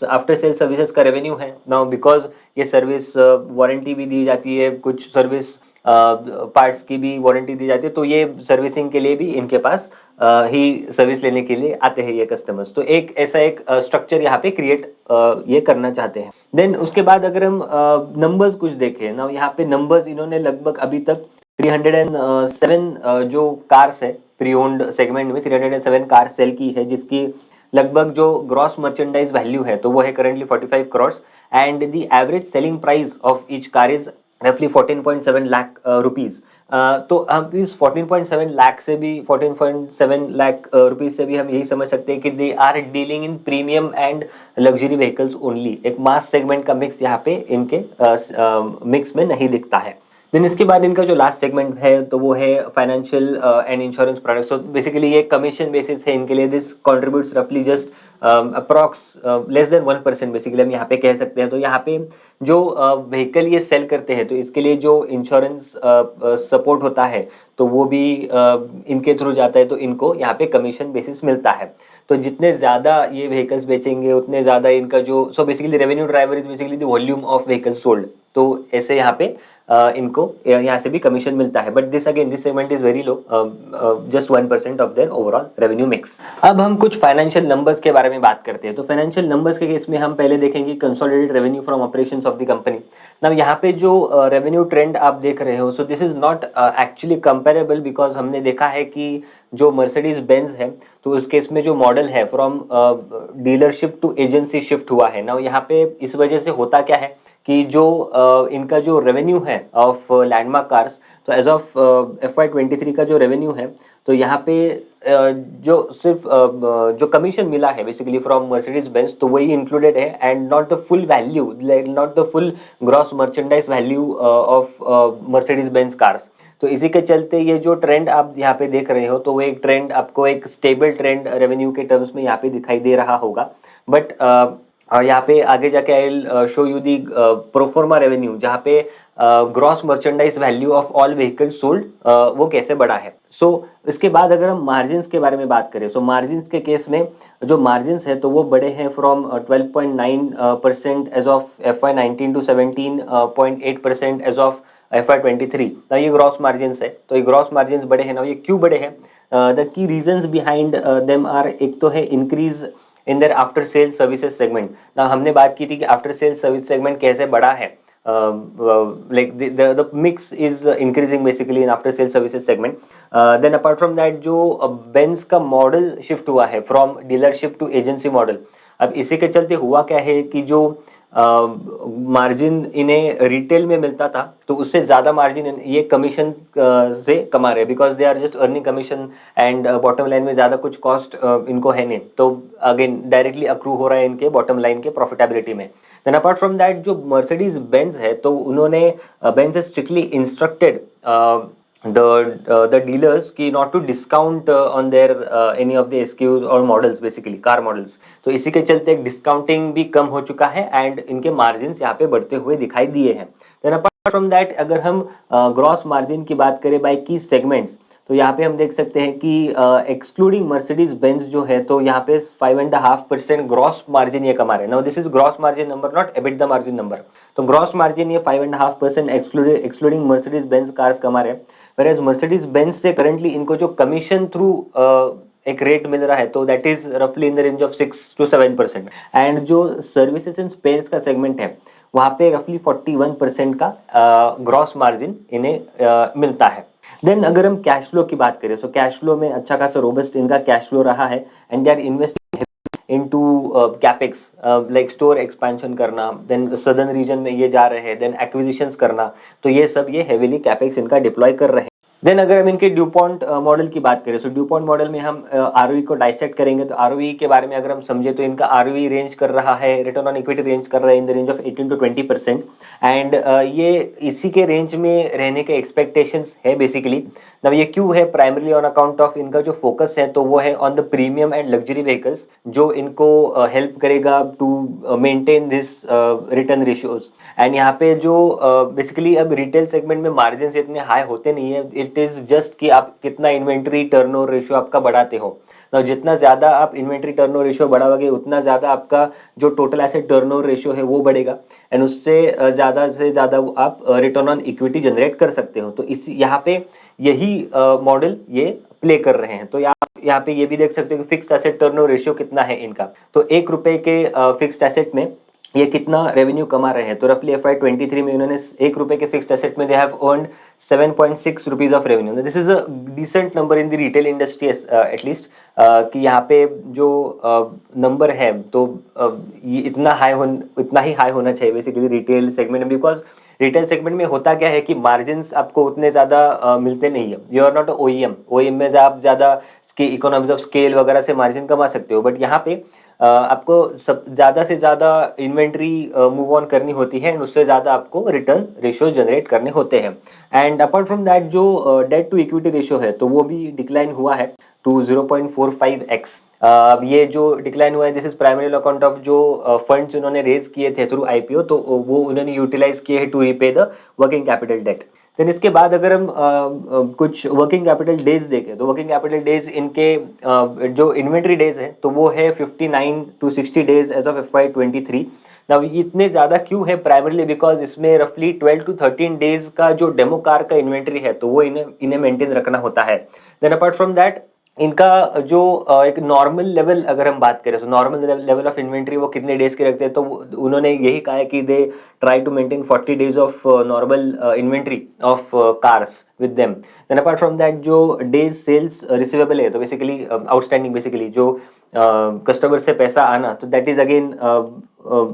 आफ्टर सेल सर्विसेज का रेवेन्यू है नाउ, बिकॉज ये सर्विस वारंटी भी दी जाती है, कुछ सर्विस पार्ट्स की भी वारंटी दी जाती है, तो ये सर्विसिंग के लिए भी इनके पास ही सर्विस लेने के लिए आते हैं ये कस्टमर्स। तो एक ऐसा एक स्ट्रक्चर यहाँ पे क्रिएट ये करना चाहते हैं। देन उसके बाद अगर हम नंबर्स कुछ देखें ना, यहाँ पे नंबर्स इन्होंने लगभग अभी तक 307 जो कार्स है प्री ओन्ड सेगमेंट में 307 कार सेल की है, जिसकी लगभग जो ग्रॉस मर्चेंडाइज वैल्यू है तो वो है currently 45 crore, and the average selling price of each car is रफली 14.7 लाख रुपीज। तो हम इस 14.7 लाख से भी 14.7 लाख रुपीज से भी हम यही समझ सकते हैं कि they are dealing in premium and luxury vehicles only. एक मास सेगमेंट का मिक्स यहाँ पे इनके मिक्स में नहीं दिखता है। देन इसके बाद इनका जो लास्ट सेगमेंट है तो वो है financial and insurance products. So basically ये कमीशन बेसिस है इनके लिए। दिस कंट्रीब्यूट्स रफली just approx less than 1% basically हम यहाँ पे कह सकते हैं। तो यहाँ पे जो व्हीकल ये सेल करते हैं तो इसके लिए जो इंश्योरेंस सपोर्ट होता है तो वो भी इनके थ्रू जाता है, तो इनको यहाँ पे कमीशन बेसिस मिलता है। तो जितने ज़्यादा ये व्हीकल्स बेचेंगे उतने ज़्यादा इनका जो so basically revenue driver is basically the volume of vehicles sold. तो ऐसे यहाँ पे इनको यहाँ से भी कमीशन मिलता है। But this again this segment is very low, just 1% of their overall revenue mix. अब हम कुछ फाइनेंशियल नंबर्स के बारे में बात करते हैं। तो फाइनेंशियल नंबर्स के केस में हम पहले देखेंगे consolidated revenue from operations of the company. Now यहाँ पे जो रेवेन्यू ट्रेंड आप देख रहे हो, सो this is not actually comparable, because हमने देखा है कि जो मर्सिडीज बेंज है तो उस केस में जो मॉडल है from dealership to agency shift हुआ है ना। यहाँ पे इस वजह से होता क्या है कि जो इनका जो रेवेन्यू है ऑफ लैंडमार्क कार्स, तो एज ऑफ FY23 का जो रेवेन्यू है तो यहाँ पे जो सिर्फ जो कमीशन मिला है बेसिकली फ्रॉम मर्सिडीज बेंज तो वही इंक्लूडेड है, and not the full value, not the full gross merchandise value of Mercedes Benz cars. तो इसी के चलते ये जो ट्रेंड आप यहाँ पे देख रहे हो तो वो एक ट्रेंड आपको एक स्टेबल ट्रेंड रेवेन्यू के टर्म्स में यहाँ पे दिखाई दे रहा होगा। बट यहाँ पे आगे जाके I will show you the proforma revenue, जहाँ पे gross merchandise value of all vehicles sold वो कैसे बढ़ा है। सो इसके बाद अगर हम मार्जिन्स के बारे में बात करें, सो मार्जिन्स के केस में जो मार्जिन्स है तो वो बढ़े हैं from 12.9% as of FY19 to 17.8% as of FY23। ना ये ग्रॉस मार्जिन्स है, तो ये ग्रॉस मार्जिन्स बढ़े हैं ना, ये क्यों बढ़े हैं? The key reasons behind them are, एक तो है increase in their after sale services segment. ना हमने बात की थी कि आफ्टर सेल सर्विस सेगमेंट कैसे बढ़ा है, like the mix is increasing basically in after sales services segment. Then apart from that जो Benz का मॉडल शिफ्ट हुआ है from dealership to agency model. अब इसी के चलते हुआ क्या है कि जो मार्जिन इन्हें रिटेल में मिलता था तो उससे ज़्यादा मार्जिन ये कमीशन से कमा रहे हैं, because they are just earning commission and bottom line में ज़्यादा कुछ कॉस्ट इनको है नहीं, तो अगेन डायरेक्टली अक्रू हो रहा है इनके बॉटम लाइन के प्रॉफिटेबिलिटी में। देन अपार्ट फ्रॉम दैट जो मर्सिडीज बेंज है तो उन्होंने बेंज है स्ट्रिक्टली इंस्ट्रक्टेड the dealers की not to discount on their any of the SKUs और models basically कार मॉडल्स। तो इसी के चलते एक डिस्काउंटिंग भी कम हो चुका है एंड इनके मार्जिन्स यहाँ पे बढ़ते हुए दिखाई दिए हैं। देन अपार्ट फ्रॉम दैट अगर हम ग्रॉस मार्जिन की बात करें बाय की सेगमेंट्स, तो यहाँ पे हम देख सकते हैं कि एक्सक्लूडिंग मर्सिडीज बेंज जो है तो यहाँ पे 5.5% ग्रॉस मार्जिन ये कमा रहे हैं। Now this is gross margin number, not EBITDA margin number. तो ग्रॉस मार्जिन ये 5.5% एक्सक्लूडिंग मर्सिडीज बेंज कार्स कमा रहे हैं। वेयर मर्सिडीज बेंज से करंटली इनको जो कमीशन थ्रू एक रेट मिल रहा है तो दैट इज रफली in the range of 6 to 7%। And जो सर्विसेज एंड स्पेयर्स का सेगमेंट है वहाँ पे रफली 41% का ग्रॉस मार्जिन इन्हें मिलता है। देन अगर हम कैश फ्लो की बात करें, सो कैश फ्लो में अच्छा खासा रोबस्ट इनका कैश फ्लो रहा है and they are investing into capex like store expansion करना, देन सदर्न रीजन में ये जा रहे हैं, देन एक्विजिशंस करना, तो ये सब ये हेवीली कैपेक्स इनका डिप्लॉय कर रहे हैं। देन अगर हम इनके ड्यूपॉन्ट मॉडल की बात करें, सो ड्यूपॉन्ट मॉडल में हम आरओई को डाइसेक्ट करेंगे तो आरओई के बारे में अगर हम समझे तो इनका आरओई रेंज कर रहा है, रिटर्न ऑन इक्विटी रेंज कर रहा है in the range of 18 to 20%। And ये इसी के रेंज में रहने के एक्सपेक्टेशंस है बेसिकली। अब ये क्यों है? प्राइमरली ऑन अकाउंट ऑफ इनका जो फोकस है तो वो है on the premium and luxury vehicles, जो इनको हेल्प करेगा to maintain this return ratios. And यहाँ पे जो बेसिकली अब रिटेल सेगमेंट में मार्जिन इतने हाई होते नहीं है, इट इज जस्ट कि आप कितना इन्वेंट्री टर्नओवर रेशियो आपका बढ़ाते हो। तो जितना ज़्यादा आप इन्वेंट्री टर्नओवर रेशियो बढ़ाओगे उतना ज़्यादा आपका जो टोटल एसेट टर्नओवर रेशियो है वो बढ़ेगा एंड उससे ज़्यादा से ज़्यादा आप रिटर्न ऑन इक्विटी जनरेट कर सकते हो। तो इस यहाँ पे यही मॉडल ये प्ले कर रहे हैं। तो यहाँ पे ये भी देख सकते हो कि फिक्स्ड एसेट टर्नओवर रेशियो कितना है इनका। तो 1 रुपए के फिक्स्ड एसेट में ये कितना रेवेन्यू कमा रहे हैं, तो रफली FY23 में इन्होंने 1 रुपए के फिक्स्ड एसेट में they have earned 7.6 rupees of revenue. This is a decent number in the retail industry at least, कि यहाँ पे जो नंबर है तो ये इतना ही हाई होना चाहिए बेसिकली रिटेल सेगमेंट में, बिकॉज रिटेल सेगमेंट में होता क्या है कि मार्जिन आपको उतने ज़्यादा मिलते नहीं है। You are not OEM, OEM में आप ज़्यादा इकोनॉमिक्स ऑफ स्केल वगैरह से मार्जिन कमा सकते हो, बट यहाँ पे आपको सब ज़्यादा से ज़्यादा इन्वेंट्री मूव ऑन करनी होती है एंड उससे ज़्यादा आपको रिटर्न रेशियो जनरेट करने होते हैं। एंड अपार्ट फ्रॉम दैट जो डेट टू इक्विटी रेशियो है तो वो भी डिक्लाइन हुआ है टू 0.45x। अब ये जो डिक्लाइन हुआ है this is primary account of जो फंड्स उन्होंने रेज किए थे थ्रू आईपीओ, तो वो उन्होंने यूटिलाइज किए हैं to repay the working capital debt. Then इसके बाद अगर हम कुछ वर्किंग कैपिटल डेज देखें तो वर्किंग कैपिटल डेज इनके जो इन्वेंट्री डेज है तो वो है 59 to 60 days as of FY23। Now इतने ज़्यादा क्यों है? प्राइमरली बिकॉज इसमें रफली 12 to 13 डेज का जो डेमो कार का इन्वेंट्री है तो वो इन्हें मेंटेन रखना होता है। देन अपार्ट फ्रॉम दैट इनका जो एक नॉर्मल लेवल अगर हम बात करें तो नॉर्मल लेवल ऑफ इन्वेंट्री वो कितने डेज के रखते हैं, तो उन्होंने यही कहा है कि they try to maintain 40 days of normal inventory of cars with them. Then apart from that जो डेज सेल्स रिसीवेबल है तो बेसिकली आउटस्टैंडिंग, बेसिकली जो कस्टमर से पैसा आना, तो that is again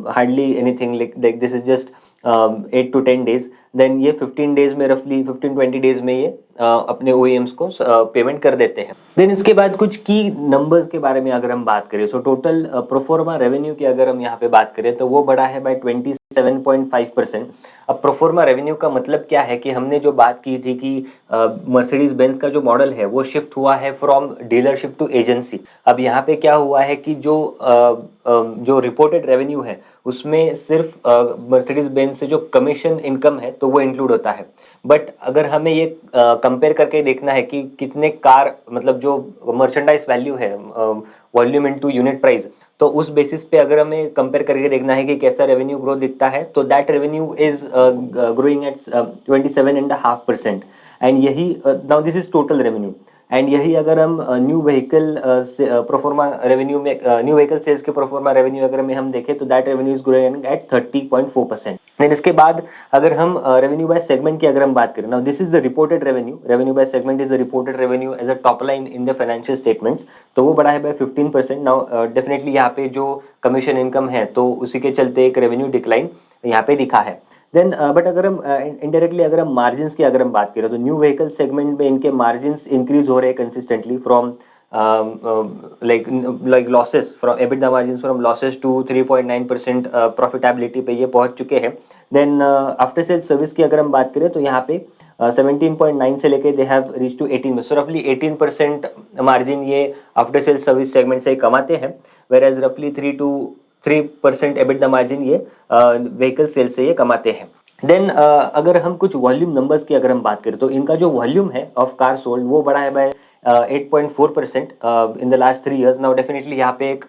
hardly anything, like this is just 8 to 10 days. Then ये 15 डेज में रफली 15-20 डेज में ये अपने OEMs को पेमेंट कर देते हैं। देन इसके बाद कुछ की नंबर्स के बारे में अगर हम बात करें, सो टोटल प्रोफोर्मा रेवेन्यू की अगर हम यहाँ पे बात करें तो वो बढ़ा है बाय 27.5%। अब प्रोफोर्मा रेवेन्यू का मतलब क्या है कि हमने जो बात की थी कि मर्सिडीज बेंज का जो मॉडल है वो शिफ्ट हुआ है फ्रॉम डीलरशिप टू एजेंसी। अब यहाँ पे क्या हुआ है कि जो रिपोर्टेड रेवेन्यू है उसमें सिर्फ मर्सिडीज बेंज से जो कमीशन इनकम है तो वो इंक्लूड होता है। बट अगर हमें ये कंपेयर करके देखना है कि कितने कार, मतलब जो मर्चेंडाइज वैल्यू है वॉल्यूम इनटू यूनिट प्राइस, तो उस बेसिस पे अगर हमें कंपेयर करके देखना है कि कैसा रेवेन्यू ग्रोथ दिखता है, तो that revenue is growing at 27.5%। And यही now this is total revenue. And यही अगर हम न्यू व्हीकल प्रोफोर्मा रेवेन्यू में न्यू व्हीकल सेल्स के प्रोफोर्मा रेवेन्यू अगर हम देखें तो that revenue is growing at 30.4%। Then इसके बाद अगर हम रेवेन्यू बाय सेगमेंट की अगर हम बात करें, now this is the reported revenue, revenue by segment is the reported revenue as a top line in the financial statements, तो वो बढ़ा है बाय 15%। नाउ डेफिनेटली यहाँ पे जो कमीशन इनकम है तो उसी के चलते एक रेवेन्यू डिक्लाइन यहाँ पे दिखा है। देन बट अगर हम इनडायरेक्टली अगर हम मार्जिन्स की अगर हम बात करें तो न्यू व्हीकल सेगमेंट में इनके मार्जिन्स इंक्रीज हो रहे हैं consistently from like losses from EBITDA margins from losses to 3.9% profitability पे ये पहुंच चुके हैं। देन आफ्टर सेल सर्विस की अगर हम बात करें तो यहाँ पे 17.9 से लेके दे हैव रीच टू 18, सो रफली 18% मार्जिन ये आफ्टर सेल सर्विस सेगमेंट से कमाते हैं, वेर एज रफली 3% EBITDA मार्जिन ये व्हीकल सेल से ये कमाते हैं। देन अगर हम कुछ वॉल्यूम नंबर्स की अगर हम बात करें तो इनका जो वॉल्यूम है ऑफ कार सोल्ड वो बढ़ा है by 8.4% in the last 3 years। Now definitely यहाँ पे एक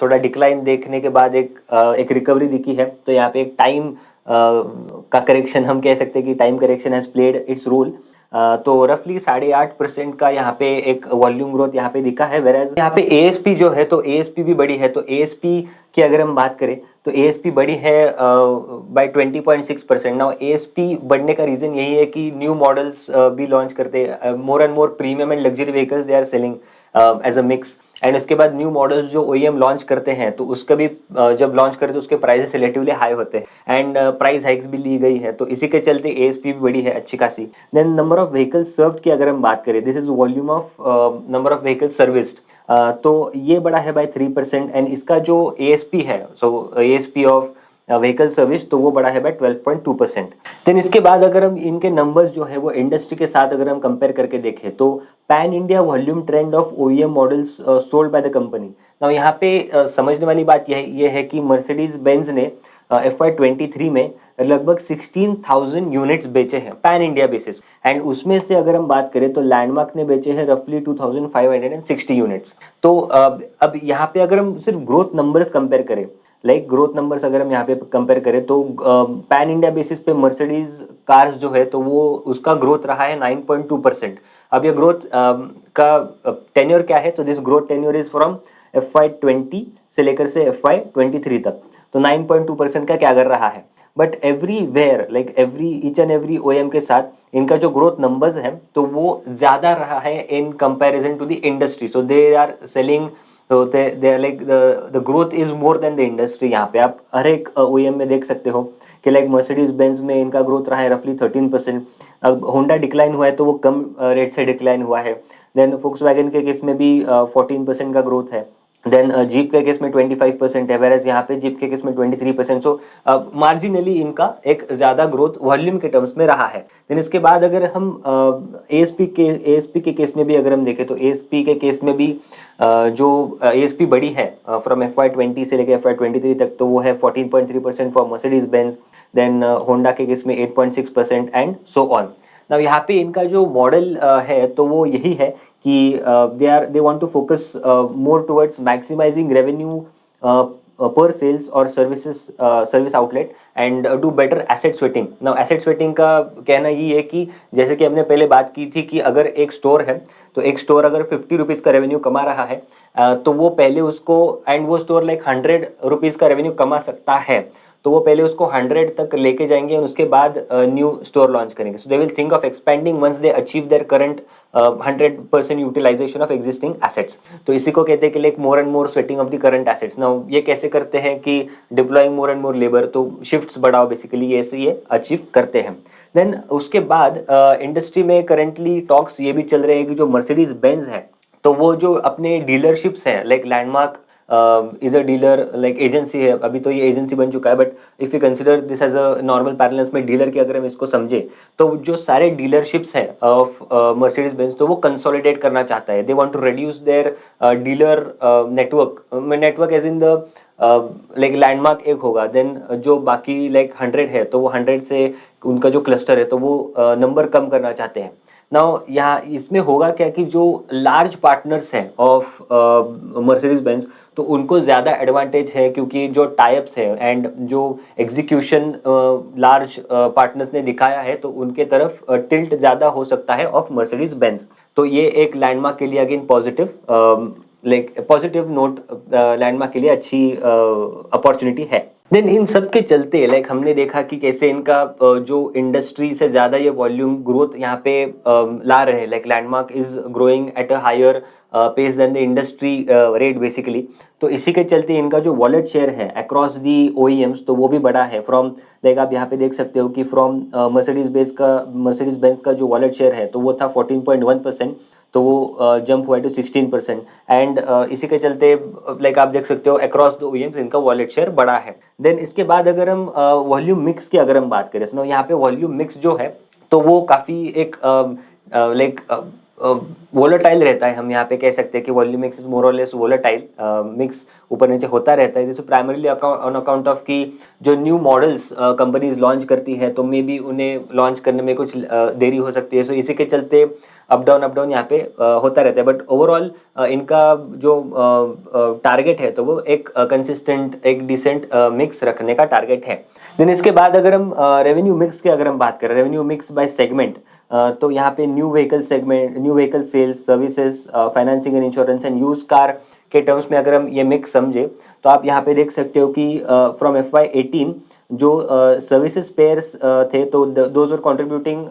थोड़ा डिक्लाइन देखने के बाद एक रिकवरी दिखी है, तो यहाँ पे एक टाइम का करेक्शन हम कह सकते हैं कि time correction has played its role. तो रफली 8.5% का यहाँ पे एक वॉल्यूम ग्रोथ यहाँ पे दिखा है। वेराज यहाँ पे ASP जो है तो ASP भी बड़ी है, तो ASP की अगर हम बात करें तो ASP बड़ी है बाय 20.6%। नाउ ASP बढ़ने का रीजन यही है कि न्यू मॉडल्स भी लॉन्च करते हैं, more and more premium and luxury vehicles they are selling as a mix. And उसके बाद न्यू मॉडल्स जो OEM लॉन्च करते हैं तो उसका भी जब लॉन्च करते हैं तो उसके प्राइसेस रिलेटिवली हाई होते हैं एंड प्राइस हाइक्स भी ली गई है, तो इसी के चलते ASP भी बड़ी है अच्छी खासी। Then number of vehicle served की अगर हम बात करें, this is volume of number of vehicle serviced, तो ये बड़ा है बाय 3%। एंड इसका जो ASP है, सो ASP ऑफ व्हीकल सर्विस, तो वो बड़ा है बाय 12.2%। देन इसके बाद अगर हम इनके नंबर्स जो है वो इंडस्ट्री के साथ अगर हम कंपेयर करके देखें तो pan India volume trend of OEM models sold by the company. Now यहाँ पे समझने वाली बात ये है कि मर्सिडीज बेंज ने FY23 में लगभग 16,000 यूनिट्स बेचे हैं पैन इंडिया बेसिस, एंड उसमें से अगर हम बात करें तो लैंडमार्क ने बेचे हैं रफली 2,560 यूनिट्स। तो अब यहाँ पे अगर हम सिर्फ ग्रोथ नंबर्स कंपेयर करें, ग्रोथ नंबर्स अगर हम यहाँ पे कंपेयर करें तो पैन इंडिया बेसिस पे मर्सिडीज कार्स जो है तो वो उसका ग्रोथ रहा है 9.2%। अब ये ग्रोथ का टेन्योर क्या है, तो this growth tenure is from FY20 से लेकर से FY23 तक, तो 9.2% का क्या कर रहा है। But everywhere each and every OEM के साथ इनका जो ग्रोथ नंबर्स हैं तो वो ज़्यादा रहा है in comparison to the industry, so they are selling, तो they are like the growth is more than the industry. यहाँ पे आप हर एक OEM में देख सकते हो कि लाइक मर्सिडीज बेंज में इनका ग्रोथ रहा है रफली 13%। अब होंडा डिक्लाइन हुआ है तो वो कम रेट से डिक्लाइन हुआ है। देन फोक्सवैगन के केस में भी 14% का ग्रोथ है। देन जीप के केस में 25% है, वेरएज यहाँ पे जीप के केस में 23%। सो मार्जिनली इनका एक ज़्यादा ग्रोथ वॉल्यूम के टर्म्स में रहा है। देन इसके बाद अगर हम एएसपी के केस में भी अगर हम देखें तो एएसपी के केस में भी जो एएसपी बड़ी है फ्रॉम FY20 से लेकर FY23 तक, तो वो है 14.3% for Mercedes Benz. Then Honda के केस में 8.6% एंड सो ऑन। नाउ यहाँ पे इनका जो मॉडल है तो वो यही है कि they want to focus more towards maximizing revenue per sales और service outlet and do better asset sweating. Now asset sweating का कहना ये है कि जैसे कि हमने पहले बात की थी कि अगर एक स्टोर है तो एक स्टोर अगर 50 रुपीज़ का रेवेन्यू कमा रहा है तो वो पहले उसको, एंड वो स्टोर लाइक 100 रुपीज़ का रेवेन्यू कमा सकता है, तो वो पहले उसको 100 तक लेके जाएंगे और उसके बाद न्यू स्टोर लॉन्च करेंगे। So they will think of expanding once they achieve their current 100% utilisation of existing assets. तो इसी को कहते हैं कि like more and more sweating of the current assets. Now ये कैसे करते हैं कि deploying more and more labour, तो शिफ्ट्स बढ़ाओ, बेसिकली ये ऐसे ये अचीव करते हैं। देन उसके बाद इंडस्ट्री में करेंटली टॉक्स ये भी चल रहे हैं कि जो मर्सिडीज बेंज है तो वो जो अपने डीलरशिप्स है, like Landmark is a dealer, like agency है, अभी तो ये एजेंसी बन चुका है, but if you consider this as a normal parallels में डीलर की अगर हम इसको समझे तो जो सारे डीलरशिप्स हैं ऑफ मर्सिडीज बेंज तो वो कंसोलिडेट करना चाहता है। They want to reduce their dealer network as in the like Landmark एक होगा, देन जो बाकी लाइक 100 है तो वो 100 से उनका जो क्लस्टर है तो वो नंबर कम करना चाहते हैं। नाउ यहाँ इसमें होगा क्या कि जो लार्ज पार्टनर्स हैं ऑफ मर्सिडीज बेंज तो उनको ज़्यादा एडवांटेज है, क्योंकि जो टाइप्स है एंड जो एग्जीक्यूशन लार्ज पार्टनर्स ने दिखाया है तो उनके तरफ टिल्ट ज़्यादा हो सकता है ऑफ मर्सिडीज बेंज। तो ये एक लैंडमार्क के लिए again positive, like positive note landmark के लिए अच्छी अपॉर्चुनिटी है। देन इन सब के चलते लाइक हमने देखा कि कैसे इनका जो इंडस्ट्री से ज़्यादा ये वॉल्यूम ग्रोथ यहाँ पे ला रहे हैं, like Landmark is growing at a higher pace than the industry rate basically. तो इसी के चलते इनका जो वॉलेट शेयर है अक्रॉस दी OEMs तो वो भी बड़ा है। फ्रॉम लाइक आप यहाँ पे देख सकते हो कि फ्रॉम मर्सिडीज बेंज का जो वॉलेट शेयर है तो वो था 14.1%, तो वो जंप हुआ है टू 16%। एंड इसी के चलते लाइक आप देख सकते हो अक्रॉस द OEMs इनका वॉलेट शेयर बड़ा है। देन इसके बाद अगर हम वॉल्यूम मिक्स की अगर हम बात करें, सुनो यहाँ पे वॉल्यूम मिक्स जो है तो वो काफ़ी एक लाइक वोलेटाइल रहता है। हम यहाँ पे कह सकते हैं कि वॉल्यूम मिक्स इज मोर और लेस वोलेटाइल, मिक्स ऊपर नीचे होता रहता है। जैसे प्राइमरीली ऑन अकाउंट ऑफ कि जो न्यू मॉडल्स कंपनीज लॉन्च करती है तो मे बी उन्हें लॉन्च करने में कुछ देरी हो सकती है, सो इसी के चलते अप डाउन यहाँ पे होता रहता है। बट ओवरऑल इनका जो टारगेट है तो वो एक कंसिस्टेंट एक डिसेंट मिक्स रखने का टारगेट है। देन इसके बाद अगर हम रेवेन्यू मिक्स की अगर हम बात करें, रेवेन्यू मिक्स बाय सेगमेंट, तो यहाँ पे new vehicle segment, new vehicle sales, services, financing and insurance and use car के टर्म्स में अगर हम ये मिक्स समझे तो आप यहाँ पे देख सकते हो कि फ्रॉम FY18 जो सर्विसेज पेयर्स थे तो those were contributing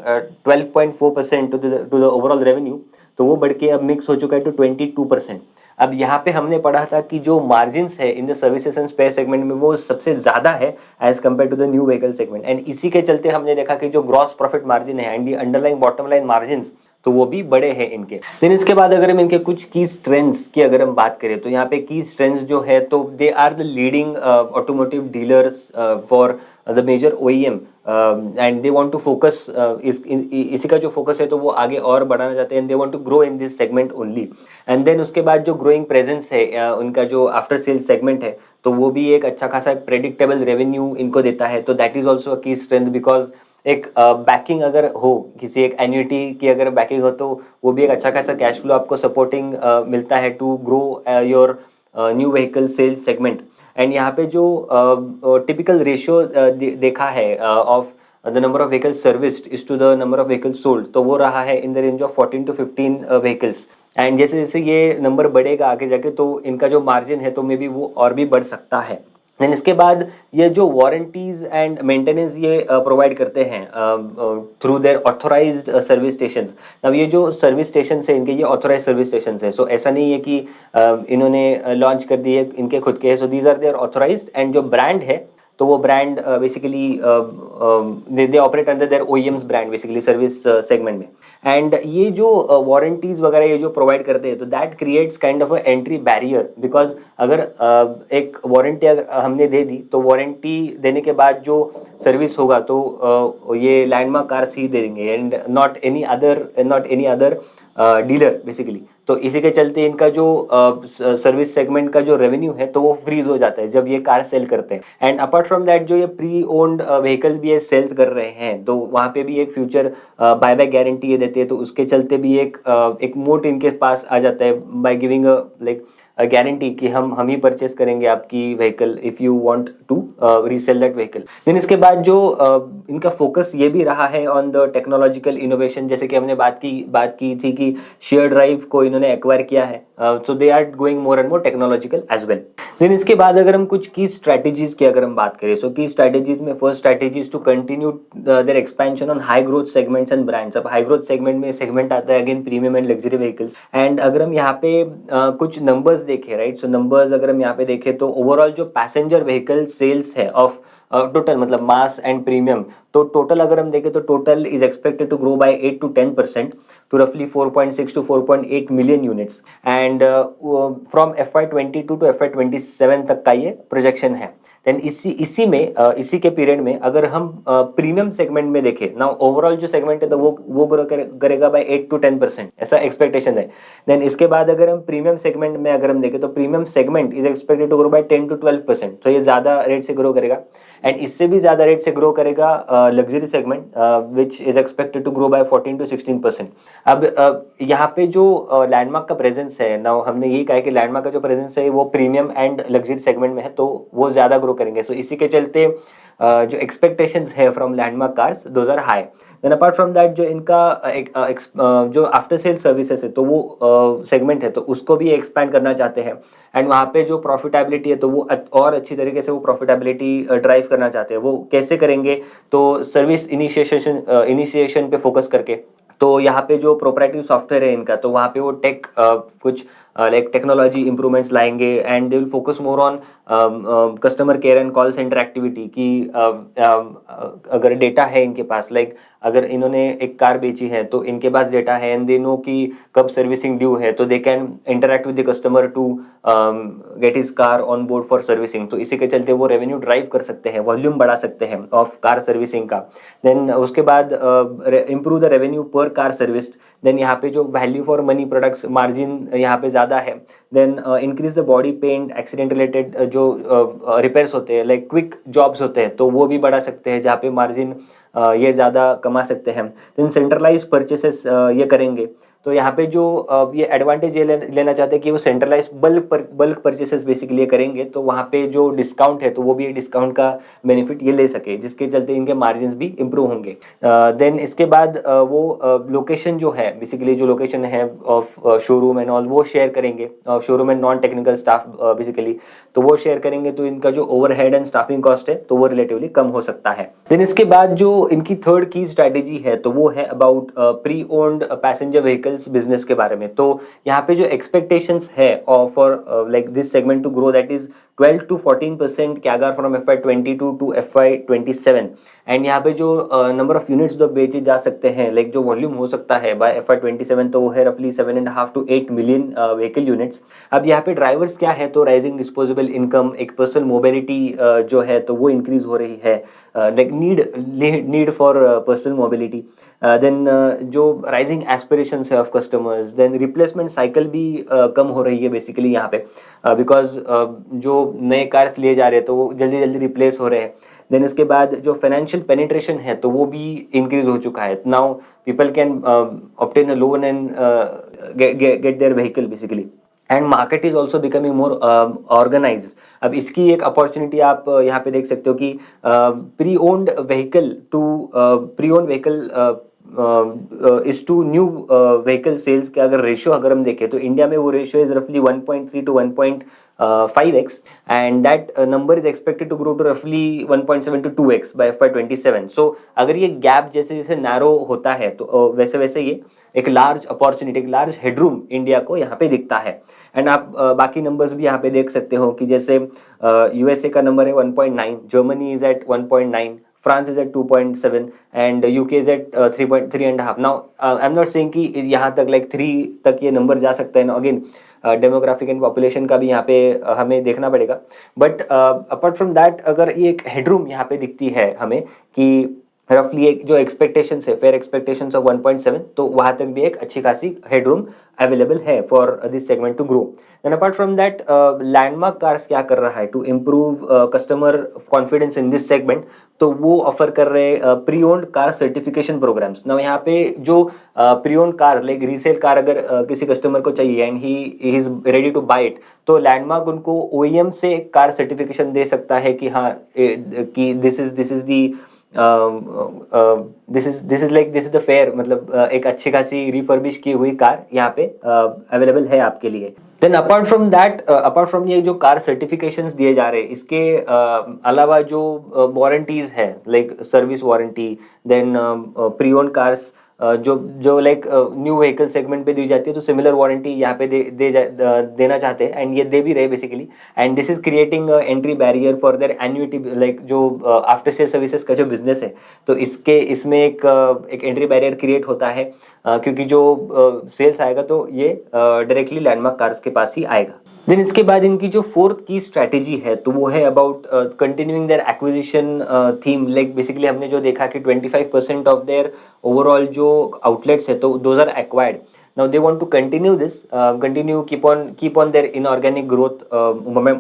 12.4% to the overall revenue, तो वो बढ़ के अब मिक्स हो चुका है टू 22%। अब यहाँ पे हमने पढ़ा था कि जो मार्जिन्स है in the services and spare segment में वो सबसे ज़्यादा है as compare to the new vehicle segment, and इसी के चलते हमने देखा कि जो ग्रॉस प्रॉफिट मार्जिन है and the underlying bottom line margins तो वो भी बड़े हैं इनके। देन इसके बाद अगर हम इनके कुछ की स्ट्रेंथ्स की अगर हम बात करें तो यहाँ पे की स्ट्रेंथ्स जो है तो they are the leading automotive dealers for the major OEM and they want to focus, इसी का जो फोकस है तो वो आगे और बढ़ाना चाहते हैं, and they want to grow in this segment only. And then उसके बाद जो ग्रोइंग प्रेजेंस है उनका जो आफ्टर सेल्स सेगमेंट है तो वो भी एक अच्छा खासा प्रेडिक्टेबल रेवेन्यू इनको देता है, तो दैट इज ऑल्सो अ की स्ट्रेंथ। बिकॉज एक बैकिंग अगर हो, किसी एक एन्युटी की अगर बैकिंग हो तो वो भी एक अच्छा खासा कैश फ्लो आपको सपोर्टिंग मिलता है to grow your new vehicle sales segment. And यहाँ पे जो टिपिकल रेशियो देखा है of the number of vehicles serviced is to the number of vehicles sold, तो वो रहा है in the range of 14 to 15 vehicles. And जैसे जैसे ये नंबर बढ़ेगा आगे जाके तो इनका जो मार्जिन है तो मे बी वो और भी बढ़ सकता है। देन इसके बाद ये जो वारंटीज एंड मेंटेनेंस ये प्रोवाइड करते हैं through their authorized service stations. अब ये जो सर्विस स्टेशन है इनके ये ऑथोराइज सर्विस स्टेशन है, सो ऐसा नहीं है कि इन्होंने लॉन्च कर दिए इनके खुद के, so these are their authorized, and जो ब्रांड है तो वो brand basically they operate under their OEMs brand basically service segment में। एंड ये जो वारंटीज वगैरह ये जो प्रोवाइड करते हैं तो that creates kind of a entry barrier, because अगर एक वारंटी अगर हमने दे दी तो वारंटी देने के बाद जो सर्विस होगा तो ये लैंडमार्क कार्स ही देंगे and not any other dealer basically. तो इसी के चलते इनका जो सर्विस सेगमेंट का जो रेवेन्यू है तो वो फ्रीज हो जाता है जब ये कार सेल करते हैं। एंड अपार्ट फ्रॉम दैट जो ये प्री ओन्ड व्हीकल भी ये सेल्स कर रहे हैं तो वहाँ पे भी एक फ्यूचर बायबैक गारंटी ये देते हैं, तो उसके चलते भी एक मोट इनके पास आ जाता है बाय गिविंग लाइक गारंटी कि हम ही परचेस करेंगे आपकी vehicle if you want to resell that vehicle. Then इसके बाद जो इनका फोकस ये भी रहा है ऑन द टेक्नोलॉजिकल इनोवेशन, जैसे कि हमने बात की थी कि शेयर ड्राइव को इन्होंने एक्वायर किया है, so they are going more and more technological as well. Then इसके बाद अगर हम कुछ की स्ट्रैटेजीज की अगर हम बात करें, सो की स्ट्रैटेजीज में first strategy is to continue their expansion on high growth segments and brands. अब हाई ग्रोथ सेगमेंट में सेगमेंट आता है again premium and luxury vehicles. And अगर हम यहाँ पे कुछ नंबर्स देखें, राइट, सो नंबर्स अगर हम यहाँ पे देखें तो ओवरऑल जो पैसेंजर व्हीकल सेल्स है ऑफ टोटल मतलब मास एंड प्रीमियम, तो टोटल अगर हम देखें तो total is expected to grow by 8 to 10% to रफली 4.6 to 4.8 million units. And from FY22 to FY27 तक का ये प्रोजेक्शन है। देन इसी के पीरियड में अगर हम प्रीमियम सेगमेंट में देखें ना, ओवरऑल जो सेगमेंट है तो वो ग्रो करेगा बाय 8 to 10%, ऐसा एक्सपेक्टेशन है। देन इसके बाद अगर हम प्रीमियम सेगमेंट में अगर हम देखें तो premium segment is expected to grow by 10 to 12%, तो ये ज्यादा रेट से ग्रो करेगा। एंड इससे भी ज्यादा रेट से ग्रो करेगा luxury segment which is expected to grow by 14 to 16%। अब यहाँ पे जो लैंडमार्क का प्रेजेंस है ना, हमने यही कहा कि लैंडमार्क का जो प्रेजेंस है वो प्रीमियम एंड लग्जरी सेगमेंट में है, तो वो ज्यादा ग्रो करेंगे। सो इसी के चलते जो एक्सपेक्टेशंस है from Landmark cars those are high. Then apart from that जो इनका जो आफ्टर सेल सर्विसेज है तो वो सेगमेंट है तो उसको भी एक्सपैंड करना चाहते हैं। एंड वहाँ पे जो प्रॉफिटेबिलिटी है तो वो और अच्छी तरीके से वो प्रॉफिटेबिलिटी ड्राइव करना चाहते हैं। वो कैसे करेंगे, तो सर्विस इनिशिएशन पे फोकस करके। तो यहाँ पे जो प्रोप्राइटरी सॉफ्टवेयर है इनका, तो वहाँ पे वो कुछ लाइक टेक्नोलॉजी इंप्रूवमेंट्स लाएंगे and they will focus more on customer care and call centre activity की। अगर डेटा है इनके पास, लाइक अगर इन्होंने एक कार बेची है तो इनके पास डेटा है एंड दे नो कि कब सर्विसिंग ड्यू है, तो they can interact with the customer to get his car on board for servicing. तो इसी के चलते वो रेवेन्यू ड्राइव कर सकते हैं, वॉल्यूम बढ़ा सकते हैं ऑफ कार सर्विसिंग का। देन उसके बाद improve the revenue per car serviced. Then यहाँ पे जो value for money products margin यहाँ पे ज़्यादा है। Then increase the body paint accident related जो रिपेयर्स होते हैं लाइक क्विक जॉब्स होते हैं तो वो भी बढ़ा सकते हैं, जहाँ पे मार्जिन ये ज़्यादा कमा सकते हैं। देन सेंट्रलाइज परचेसेस ये करेंगे, तो यहाँ पे जो ये एडवांटेज ये लेना चाहते हैं कि वो सेंट्रलाइज बल्क परचेसेस बेसिकली करेंगे, तो वहाँ पे जो डिस्काउंट है तो वो भी डिस्काउंट का बेनिफिट ये ले सके, जिसके चलते इनके मार्जिन भी इंप्रूव होंगे। देन इसके बाद वो लोकेशन जो है बेसिकली जो लोकेशन है ऑफ शोरूम एंड ऑल वो शेयर करेंगे, showroom and non technical staff basically, तो वो शेयर करेंगे, तो इनका जो ओवरहेड एंड स्टाफिंग कॉस्ट है तो वो रिलेटिवली कम हो सकता है। देन इसके बाद जो इनकी थर्ड की स्ट्रैटेजी है तो वो है about pre owned passenger vehicles business के बारे में। तो यहाँ पे जो एक्सपेक्टेशंस है for like this segment to grow that is 12 to 14% CAGR from FY22 to FY27। And यहाँ पे जो नंबर ऑफ यूनिट्स जो बेचे जा सकते हैं, लाइक जो वॉल्यूम हो सकता है बाय FY27 तो वो है रफली 7.5 to 8 मिलियन व्हीकल यूनिट्स। अब यहाँ पे ड्राइवर्स क्या है, तो राइजिंग डिस्पोजेबल इनकम, एक पर्सनल मोबिलिटी जो है तो वो इंक्रीज हो रही है, like need for personal mobility. Then जो राइजिंग एस्पिरेशंस है of customers, then replacement cycle भी कम हो रही है बेसिकली यहाँ पे, बिकॉज जो नए कार्स लिए जा रहे हैं तो वो जल्दी जल्दी रिप्लेस हो रहे हैं। देन इसके बाद जो फाइनेंशियल पेनिट्रेशन है तो वो भी इंक्रीज हो चुका है। Now people can obtain a loan and get their vehicle basically, and market is also becoming more organized. अब इसकी एक अपॉर्चुनिटी आप यहाँ पे देख सकते हो कि प्री ओन्ड व्हीकल इस टू न्यू व्हीकल सेल्स के अगर रेशियो अगर हम देखें तो इंडिया में वो रेशियो इज रफली 1.3 to 1.5x, and that number is expected to grow to रफली 1.7 to 2x बाय FY27. सो अगर ये गैप जैसे जैसे नैरो होता है तो वैसे वैसे ये एक लार्ज अपॉर्चुनिटी, एक लार्ज हेडरूम इंडिया को यहाँ पे दिखता है. एंड आप बाकी नंबर्स भी यहाँ पे देख सकते हो कि जैसे यूएसए का नंबर है 1.9, Germany is at 1.9, France is at 2.7 and UK is at 3.5. Now I'm not saying कि यहाँ तक like 3 तक ये नंबर जा सकता है. ना अगेन डेमोग्राफिक एंड पॉपुलेशन का भी यहाँ पे हमें देखना पड़ेगा. बट अपार्ट फ्रॉम दैट अगर ये एक हेडरूम यहाँ पे दिखती है हमें कि रफली एक जो एक्सपेक्टेशंस है, फेयर एक्सपेक्टेशंस ऑफ 1.7, तो वहां तक भी एक अच्छी खासी हेडरूम अवेलेबल है for this segment to grow. And apart from that Landmark cars क्या कर रहा है to improve customer confidence in this segment, तो वो ऑफर कर रहे pre owned car certification programs. ना यहाँ पे जो pre owned car like resell car अगर किसी कस्टमर को चाहिए and he is ready to buy it, तो लैंडमार्क उनको ओईएम से कार सर्टिफिकेशन दे सकता है कि हाँ कि this is the this is the fair, मतलब एक अच्छी खासी रिफर्बिश की हुई कार यहाँ पे अवेलेबल है आपके लिए. Then apart from that, apart from ये जो कार सर्टिफिकेशंस दिए जा रहे हैं, इसके अलावा जो वारंटीज है like service warranty, then pre owned cars जो जो लाइक न्यू व्हीकल सेगमेंट पे दी जाती है, तो सिमिलर वारंटी यहाँ पे देना चाहते हैं एंड ये दे भी रहे basically. And this is creating entry barrier for their annuity, like जो आफ्टर सेल सर्विसेज का जो बिजनेस है, तो इसमें एक एंट्री बैरियर क्रिएट होता है क्योंकि जो सेल्स आएगा तो ये डायरेक्टली लैंडमार्क कार्स के पास ही आएगा. देन इसके बाद इनकी जो फोर्थ की स्ट्रैटेजी है तो वो है about continuing their acquisition theme. Like basically हमने जो देखा कि 25% ऑफ देयर ओवरऑल जो आउटलेट्स है तो those are acquired. Now they want to continue this, keep on their inorganic growth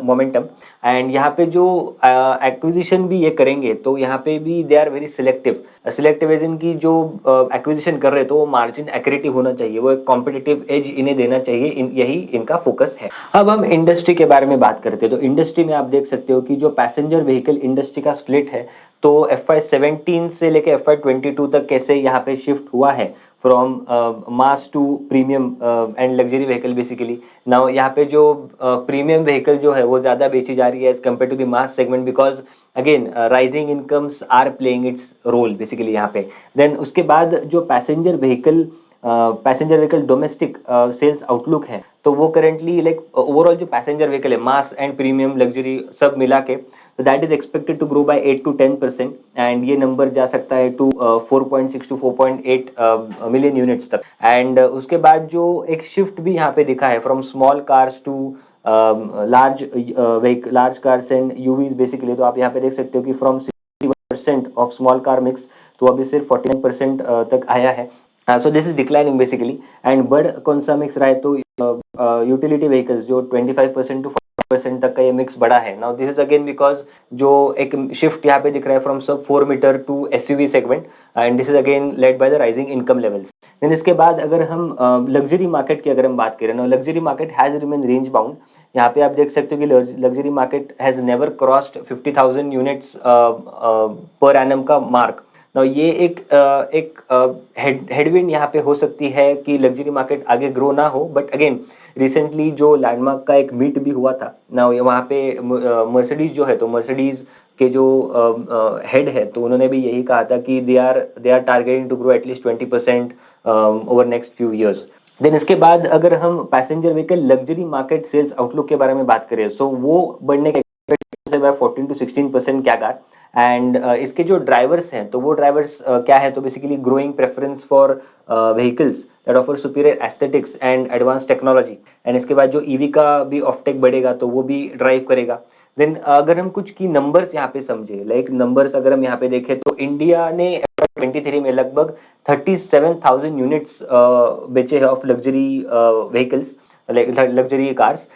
momentum. And यहाँ पे जो acquisition भी ये करेंगे तो यहाँ पे भी they are very selective as in की जो acquisition कर रहे हैं तो वो margin accretive होना चाहिए, वो एक competitive edge इन्हें देना चाहिए, यही इनका फोकस है. अब हम इंडस्ट्री के बारे में बात करते हैं तो इंडस्ट्री में आप देख सकते हो कि जो पैसेंजर व्हीकल इंडस्ट्री का स्प्लिट है तो FY17 से लेके FY22 तक कैसे यहाँ पे शिफ्ट हुआ है from mass to premium and luxury vehicle basically. Now यहाँ पे जो प्रीमियम व्हीकल जो है वो ज़्यादा बेची जा रही है as compare to the mass segment, because again rising incomes are playing its role basically यहाँ पे. देन उसके बाद जो passenger vehicle domestic sales outlook है तो वो करेंटली लाइक ओवरऑल जो पैसेंजर व्हीकल है मास एंड प्रीमियम लग्जरी सब मिला के, तो that is expected to grow by 8 to 10%. And ये नंबर जा सकता है टू 4.6 to 4.8 मिलियन यूनिट्स तक. एंड उसके बाद जो एक शिफ्ट भी यहाँ पे दिखा है from small cars to large cars and UVs basically, तो आप यहाँ पे देख सकते हो कि from 60% of small car mix तो अभी सिर्फ 49% तक आया है. So this is declining basically. And बड़ कौन सा मिक्स रहा है तो यूटिलिटी व्हीकल्स जो 25% to 40% तक का ये मिक्स बढ़ा है. Now this is again because जो एक शिफ्ट यहाँ पे दिख रहा है from sub 4 meter to SUV segment, and this is again led by the rising income levels. Then इसके बाद अगर हम लग्जरी मार्केट की अगर हम बात करें ना, luxury market has remain range bound. यहाँ पे आप देख सकते हो कि luxury market has never crossed 50,000 units per annum का मार्क. ना ये एक हेडविंड यहाँ पे हो सकती है कि लग्जरी मार्केट आगे ग्रो ना हो. बट अगेन रिसेंटली जो लैंडमार्क का एक मीट भी हुआ था ना, वहाँ पे मर्सिडीज जो है तो मर्सिडीज के जो हेड है तो उन्होंने भी यही कहा था कि they are targeting to grow at least 20% over next few years. Then इसके बाद अगर हम passenger vehicle luxury market sales outlook के बारे में बात करें सो वो बढ़ने के 14 to 16% क्या कार. एंड इसके जो ड्राइवर्स हैं तो वो ड्राइवर्स क्या है तो basically growing preference for vehicles that offer superior aesthetics and advance technology. And इसके बाद जो ईवी का भी ऑफटेक बढ़ेगा तो वो भी ड्राइव करेगा. देन अगर हम कुछ की नंबर्स यहाँ पे समझे, लाइक नंबर्स अगर हम यहाँ पे देखें तो इंडिया ने 23 में लगभग 37,000 यूनिट्स बेचे हैं of luxury vehicles, luxury cars,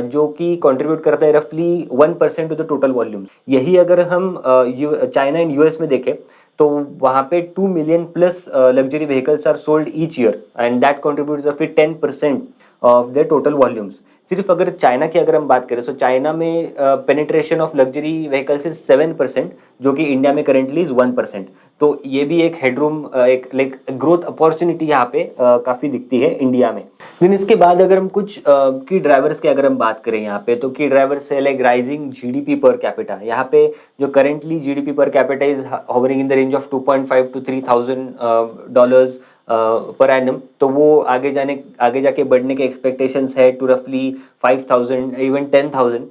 जो कि कंट्रीब्यूट करता है रफली 1% टू द टोटल वॉल्यूम. यही अगर हम चाइना एंड यूएस में देखें तो वहाँ पे 2 million plus luxury vehicles are sold each year and that contributes रफली 10% ऑफ द टोटल वॉल्यूम्स. सिर्फ अगर चाइना की अगर हम बात करें, तो चाइना में penetration of luxury vehicles is 7%, जो कि इंडिया में करेंटली इज 1%। तो ये भी एक हेडरूम, एक लाइक ग्रोथ अपॉर्चुनिटी यहाँ पे काफी दिखती है इंडिया में। लेकिन इसके बाद अगर हम कुछ की ड्राइवर्स की अगर हम बात करें यहाँ पे, तो की ड्राइवर्स है like rising GDP per capita. यहाँ पे जो currently GDP per capita is hovering in the range of 2.5 to 3,000 dollars per annum, तो वो आगे जाके बढ़ने के एक्सपेक्टेशंस है टू रफली 5,000 even 10,000,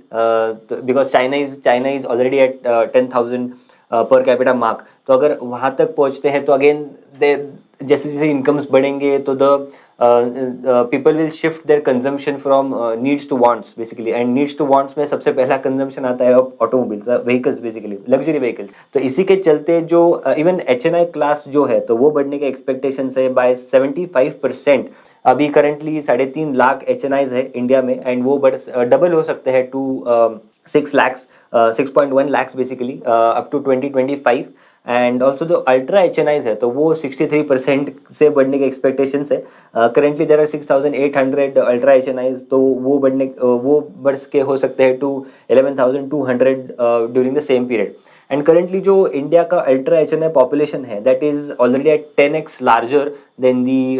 because China is already at 10,000 per capita mark. तो अगर वहां तक पहुंचते हैं तो अगेन जैसे जैसे इनकम्स बढ़ेंगे तो the people will shift their consumption from needs to wants basically, and needs to wants में सबसे पहला कंजम्पशन आता है automobiles, vehicles, basically luxury vehicles. तो इसी के चलते जो इवन एचएनआई क्लास जो है तो वो बढ़ने के एक्सपेक्टेशन है बाय 75%। अभी करंटली 3.5 लाख एचएनआईज है इंडिया में, एंड वो डबल हो सकते हैं to 6 lakhs, 6.1 lakhs basically up to 2025। And also जो अल्ट्रा एचएनआईज है तो वो 63% से बढ़ने के एक्सपेक्टेशंस है। Currently there are 6,800 ultra HNIs, तो वो बढ़ के हो सकते हैं to 11,200 during the same period. And currently जो इंडिया का अल्ट्रा एचएनआई पॉपुलेशन है that is already at 10x larger than the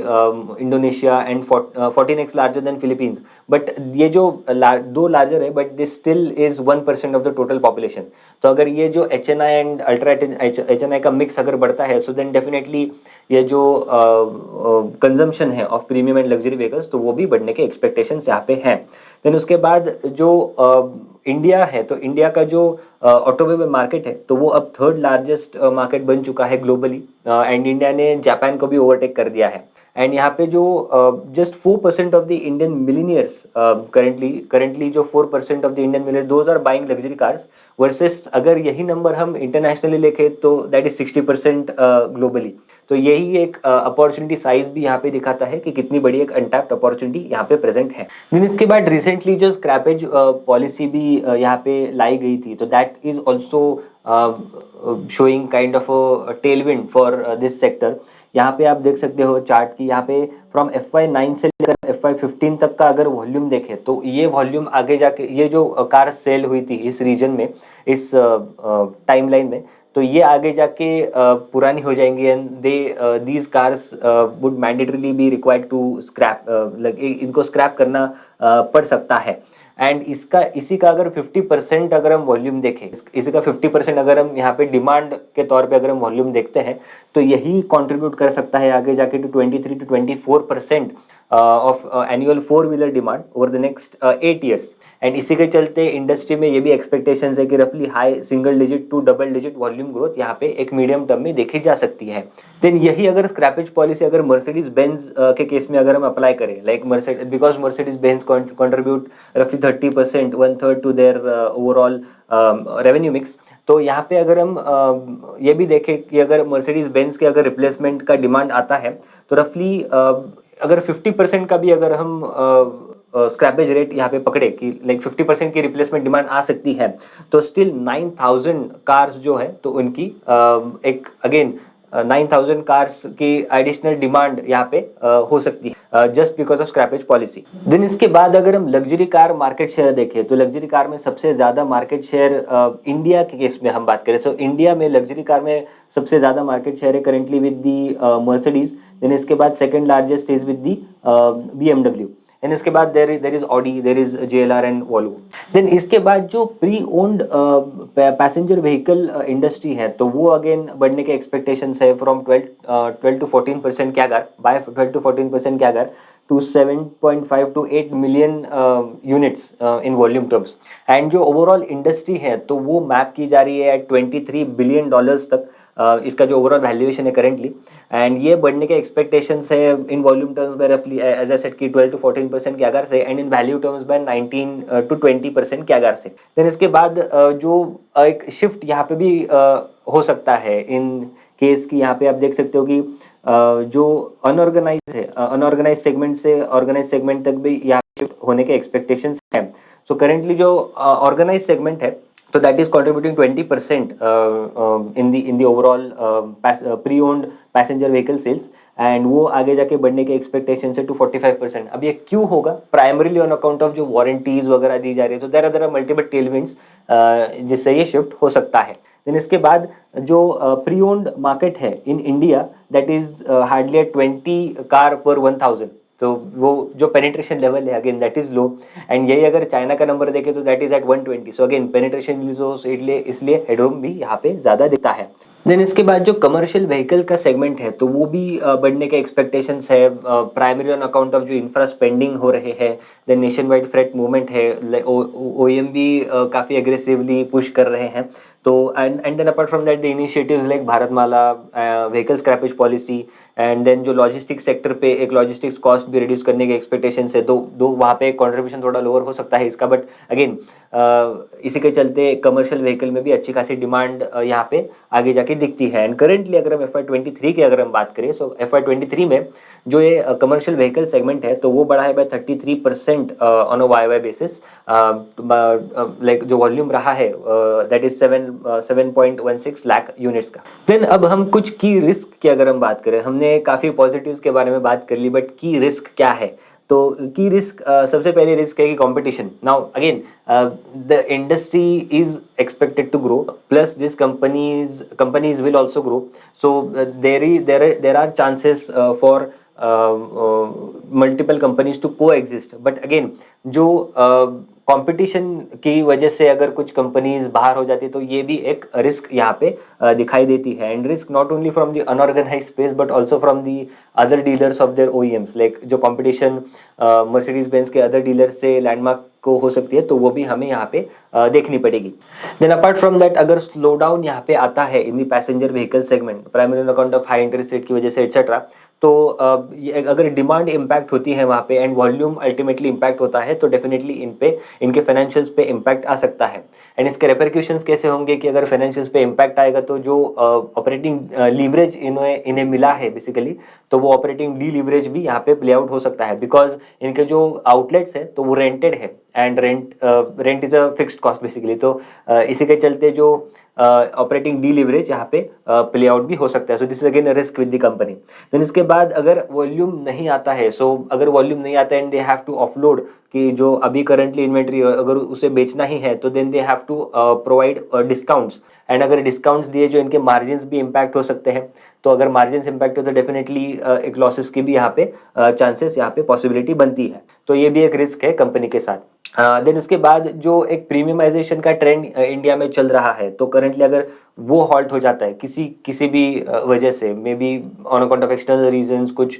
Indonesia and 14x larger than Philippines. But ये जो दो लार्जर है, but this still is 1% of the total population. तो अगर ये जो एचएनआई एंड अल्ट्रा एचएनआई का मिक्स अगर बढ़ता है, सो देन डेफिनेटली ये जो कंजम्पशन है of premium and luxury vehicles, तो वो भी बढ़ने के एक्सपेक्टेशन यहाँ पे हैं। देन उसके बाद जो इंडिया है, तो इंडिया का जो ऑटोमोबाइल मार्केट है तो वो अब थर्ड लार्जेस्ट मार्केट बन चुका है ग्लोबली, एंड इंडिया ने जापान को भी ओवरटेक कर दिया है। एंड यहाँ पे जो just 4% of the Indian millionaires, currently जो 4% of the Indian millionaire those are buying luxury cars, versus अगर यही नंबर हम इंटरनेशनली लेके तो दैट इज 60% ग्लोबली। तो यही एक अपॉर्चुनिटी साइज भी यहाँ पे दिखाता है कि कितनी बड़ी एक अनटैप्ड अपॉर्चुनिटी यहाँ पे प्रेजेंट है। देन इसके बाद रिसेंटली जो स्क्रैपेज पॉलिसी भी यहाँ पे लाई गई थी, तो that is also showing kind of a Tailwind for this sector. यहाँ पे आप देख सकते हो चार्ट की, यहाँ पे फ्रॉम FY9 से लेकर FY15 तक का अगर वॉल्यूम देखें तो ये वॉल्यूम आगे जाके, ये जो कार सेल हुई थी इस रीजन में, इस टाइमलाइन में, तो ये आगे जाके पुरानी हो जाएंगी, and these cars would mandatorily be required to scrap, इनको स्क्रैप करना पड़ सकता है। एंड इसी का अगर 50% अगर हम वॉल्यूम देखें, इसी का 50% अगर हम यहाँ पे डिमांड के तौर पे अगर हम वॉल्यूम देखते हैं, तो यही कंट्रीब्यूट कर सकता है आगे जाके to 23 to 24% of annual 4 wheeler demand over the next 8 years। And इसी के चलते इंडस्ट्री में ये भी एक्सपेक्टेशंस है कि रफली high single digit to double digit volume growth यहाँ पे एक मीडियम टर्म में देखी जा सकती है। देन यही अगर स्क्रैपेज पॉलिसी अगर मर्सिडीज बेंज के केस में अगर हम अप्लाई करें, like because Mercedes Benz contribute रफली 30%, 1/3 to their overall revenue mix. तो यहाँ पे अगर हम ये भी देखें कि अगर मर्सिडीज बेंज के अगर रिप्लेसमेंट का डिमांड आता है, तो रफली अगर 50% का भी अगर हम स्क्रैपेज रेट यहाँ पे पकड़े कि लाइक 50% की रिप्लेसमेंट डिमांड आ सकती है, तो स्टिल 9,000 कार्स जो है तो उनकी एक अगेन 9,000 कार्स की एडिशनल डिमांड यहाँ पे हो सकती है just because of scrappage policy. Then इसके बाद अगर हम लग्जरी कार मार्केट शेयर देखें, तो लग्जरी कार में सबसे ज्यादा मार्केट शेयर इंडिया के केस में हम बात करें, सो इंडिया में लग्जरी कार में सबसे ज्यादा मार्केट शेयर है currently with the Mercedes. Then इसके बाद second largest is with the BMW। Then इसके बाद there is Audi, there is JLR and Volvo. Then इसके बाद जो pre owned passenger vehicle industry है, तो वो अगेन बढ़ने के एक्सपेक्टेशंस है from 12 to 14% CAGR, bye 12 to 14% CAGR to 7.5 to 8 million units in volume terms. And जो ओवरऑल इंडस्ट्री है तो वो मैप की जा रही है एट $23 बिलियन तक, इसका जो ओवरऑल वैल्यूएशन है करेंटली। एंड ये बढ़ने के एक्सपेक्टेशंस है इन वॉल्यूम टर्म्स में रफली एज आई सेड की 12 to 14% के आकार से, एंड इन वैल्यू टर्म्स में 19 to 20% के आकार से। देन इसके बाद जो एक शिफ्ट यहाँ पे भी हो सकता है इन केस की, यहाँ पे आप देख सकते हो कि जो अनऑर्गेनाइज है, अनऑर्गेनाइज सेगमेंट से ऑर्गेनाइज सेगमेंट तक भी यहाँ शिफ्ट होने के एक्सपेक्टेशंस हैं। सो करेंटली जो ऑर्गेनाइज सेगमेंट है So that is contributing 20% in the overall pre-owned passenger vehicle sales, and वो आगे जाके बढ़ने के एक्सपेक्टेशन से टू 45%। अब ये क्यों होगा? प्राइमरीली ऑन अकाउंट ऑफ जो वारंटीज वगैरह दी जा रही है, तो देयर आर मल्टीपल टेलविंड्स जिससे ये शिफ्ट हो सकता है। देन इसके बाद जो प्री ओन्ड मार्केट है in India, that is hardly 20 car per 1000। तो वो जो पेनिट्रेशन लेवल है again that is low, and यही अगर चाइना का नंबर देखें तो that is at 120। So again penetration इसलिए हेडरूम भी यहाँ पे ज़्यादा दिखता है। देन इसके बाद जो कमर्शियल व्हीकल का सेगमेंट है तो वो भी बढ़ने के एक्सपेक्टेशंस है, प्राइमरी ऑन अकाउंट ऑफ जो इंफ्रा स्पेंडिंग हो रहे हैं। Then nationwide freight movement है, ओईएम भी काफ़ी एग्रेसिवली पुश कर रहे हैं। तो and then apart from that the initiatives like Bharatmala, vehicle scrappage policy, and then जो लॉजिस्टिक्स सेक्टर पे एक लॉजिस्टिक्स कॉस्ट भी रिड्यूस करने के एक्सपेक्टेशन है, तो दो वहाँ पे कंट्रीब्यूशन थोड़ा लोअर हो सकता है इसका। बट अगेन इसी के चलते कमर्शियल व्हीकल में भी अच्छी खासी डिमांड यहाँ पे आगे जाके दिखती है। एंड करेंटली अगर हम FY23 की अगर हम बात करें, सो FY23 में जो ये कमर्शियल व्हीकल सेगमेंट है तो वो बढ़ा है by 33% on a Y basis. Like जो वॉल्यूम रहा है दैट इज 7.16 लाख यूनिट्स का। देन अब हम कुछ की रिस्क की अगर हम बात करें, हमने काफ़ी पॉजिटिव्स के बारे में बात कर ली, बट की रिस्क क्या है? तो की रिस्क सबसे पहले रिस्क है कि competition. Now again the industry is expected to grow, plus this companies will also grow. So there are chances for multiple companies to coexist. But again जो कंपटीशन की वजह से अगर कुछ कंपनीज बाहर हो जाती है तो ये भी एक रिस्क यहाँ पे दिखाई देती है। And risk not only from the unorganised space but also from the other dealers of their OEMs. Like जो कंपटीशन मर्सिडीज बेंज के अदर डीलर्स से लैंडमार्क को हो सकती है, तो वो भी हमें यहाँ पे देखनी पड़ेगी। देन अपार्ट फ्रॉम दैट अगर स्लो डाउन यहाँ पे आता है in the passenger vehicle segment, primary on account of high interest rate की वजह से एटसेट्रा, तो अगर डिमांड इम्पैक्ट होती है वहाँ पे एंड वॉल्यूम अल्टीमेटली इम्पैक्ट होता है, तो डेफिनेटली इनके फाइनेंशियल्स पे इम्पैक्ट आ सकता है। एंड इसके रेपरक्यूशंस कैसे होंगे कि अगर फाइनेंशियल्स पे इम्पैक्ट आएगा तो जो ऑपरेटिंग लीवरेज इन्हें मिला है बेसिकली, तो वो ऑपरेटिंग डी लीवरेज भी यहाँ पे प्ले आउट हो सकता है, बिकॉज इनके जो आउटलेट्स है तो वो रेंटेड है, and rent is a fixed cost basically. तो इसी के चलते जो ऑपरेटिंग डी लीवरेज यहाँ पे प्ले आउट भी हो सकता है। So this is again risk with the company. Then इसके बाद अगर वॉल्यूम नहीं आता है, सो अगर वॉल्यूम नहीं आता है and they have to offload कि जो अभी करंटली इन्वेंट्री अगर उसे बेचना ही है, तो then they have to provide discounts. And अगर डिस्काउंट्स दिए जो इनके मार्जिन्स भी इम्पैक्ट हो सकते हैं, तो अगर मार्जिन्स इम्पैक्ट हो तो डेफिनेटली एक लॉसेस की भी यहाँ पे चांसेस यहाँ पे पॉसिबिलिटी बनती है। तो ये भी एक रिस्क है कंपनी के साथ। देन उसके बाद जो एक प्रीमियमाइजेशन का ट्रेंड इंडिया में चल रहा है, तो करंटली अगर वो हॉल्ट हो जाता है किसी भी वजह से, may be on account of external reasons, कुछ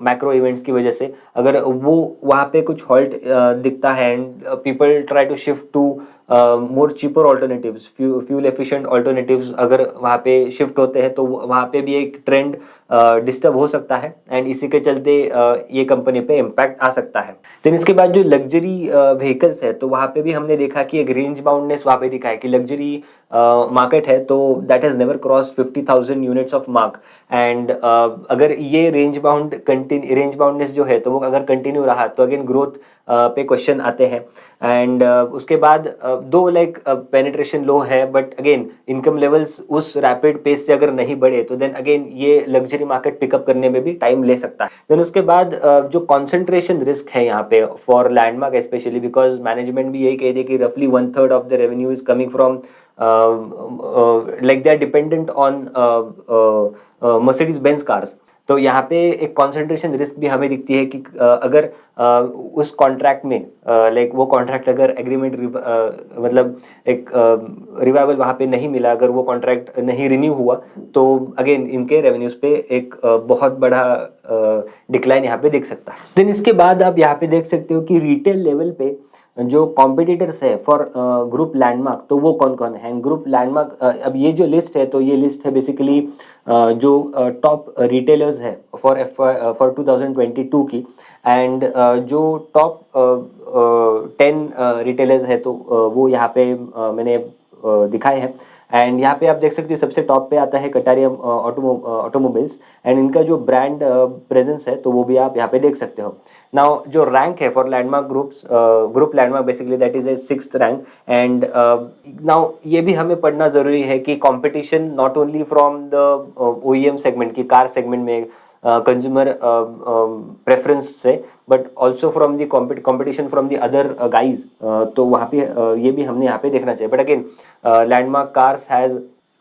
मैक्रो इवेंट्स की वजह से, अगर वो वहाँ पे कुछ हॉल्ट दिखता है and people try to shift to more cheaper alternatives, fuel efficient alternatives अगर वहाँ पे शिफ्ट होते हैं, तो वहाँ पे भी एक ट्रेंड डिस्टर्ब हो सकता है, एंड इसी के चलते ये कंपनी पे इम्पैक्ट आ सकता है। देन इसके बाद जो लग्जरी व्हीकल्स है, तो वहाँ पे भी हमने देखा कि एक रेंज बाउंडनेस वहाँ पे दिखा है कि लग्जरी मार्केट है तो that has never cross 50,000 units of mark. And अगर ये रेंज बाउंडनेस जो है तो वो अगर कंटिन्यू रहा तो अगेन ग्रोथ पे क्वेश्चन आते हैं। एंड उसके बाद दो लाइक पेनिट्रेशन लो है, बट अगेन इनकम लेवल्स उस रैपिड पेस से अगर नहीं बढ़े तो देन अगेन ये लग्जरी मार्केट पिकअप करने में भी टाइम ले सकता है। देन उसके बाद जो कॉन्सेंट्रेशन रिस्क है यहाँ पे for Landmark specially, because management भी यही कह रही है कि रफली 1/3 of the revenue is coming from like they are dependent on Mercedes Benz cars. तो यहाँ पे एक कॉन्सेंट्रेशन रिस्क भी हमें दिखती है कि अगर उस कॉन्ट्रैक्ट में लाइक वो कॉन्ट्रैक्ट अगर एग्रीमेंट मतलब एक रिवाइवल वहाँ पे नहीं मिला, अगर वो कॉन्ट्रैक्ट नहीं रिन्यू हुआ, तो अगेन इनके रेवेन्यूज पे एक बहुत बड़ा डिक्लाइन यहाँ पे दिख सकता है। देन इसके बाद आप यहाँ पे देख सकते हो कि रिटेल लेवल पे जो कॉम्पिटिटर्स है फॉर ग्रुप लैंडमार्क, तो वो कौन कौन है। ग्रुप लैंडमार्क अब ये जो लिस्ट है, तो ये लिस्ट है बेसिकली जो टॉप रिटेलर्स है फॉर 2022 की। एंड जो टॉप 10 रिटेलर्स है तो वो यहाँ पे मैंने दिखाए हैं। एंड यहाँ पे आप देख सकते हैं सबसे टॉप पे आता है कटारिया ऑटोमोबाइल्स, एंड इनका जो ब्रांड प्रेजेंस है तो वो भी आप यहाँ पे देख सकते हो। नाउ जो रैंक है for landmark group landmark basically that is a 6th rank. And now ये भी हमें पढ़ना जरूरी है कि competition not only from the OEM segment की कार सेगमेंट में कंज्यूमर प्रेफरेंस से, but also from the competition from the other guys. तो वहाँ पे ये भी हमने यहाँ पे देखना चाहिए। But again Landmark Cars has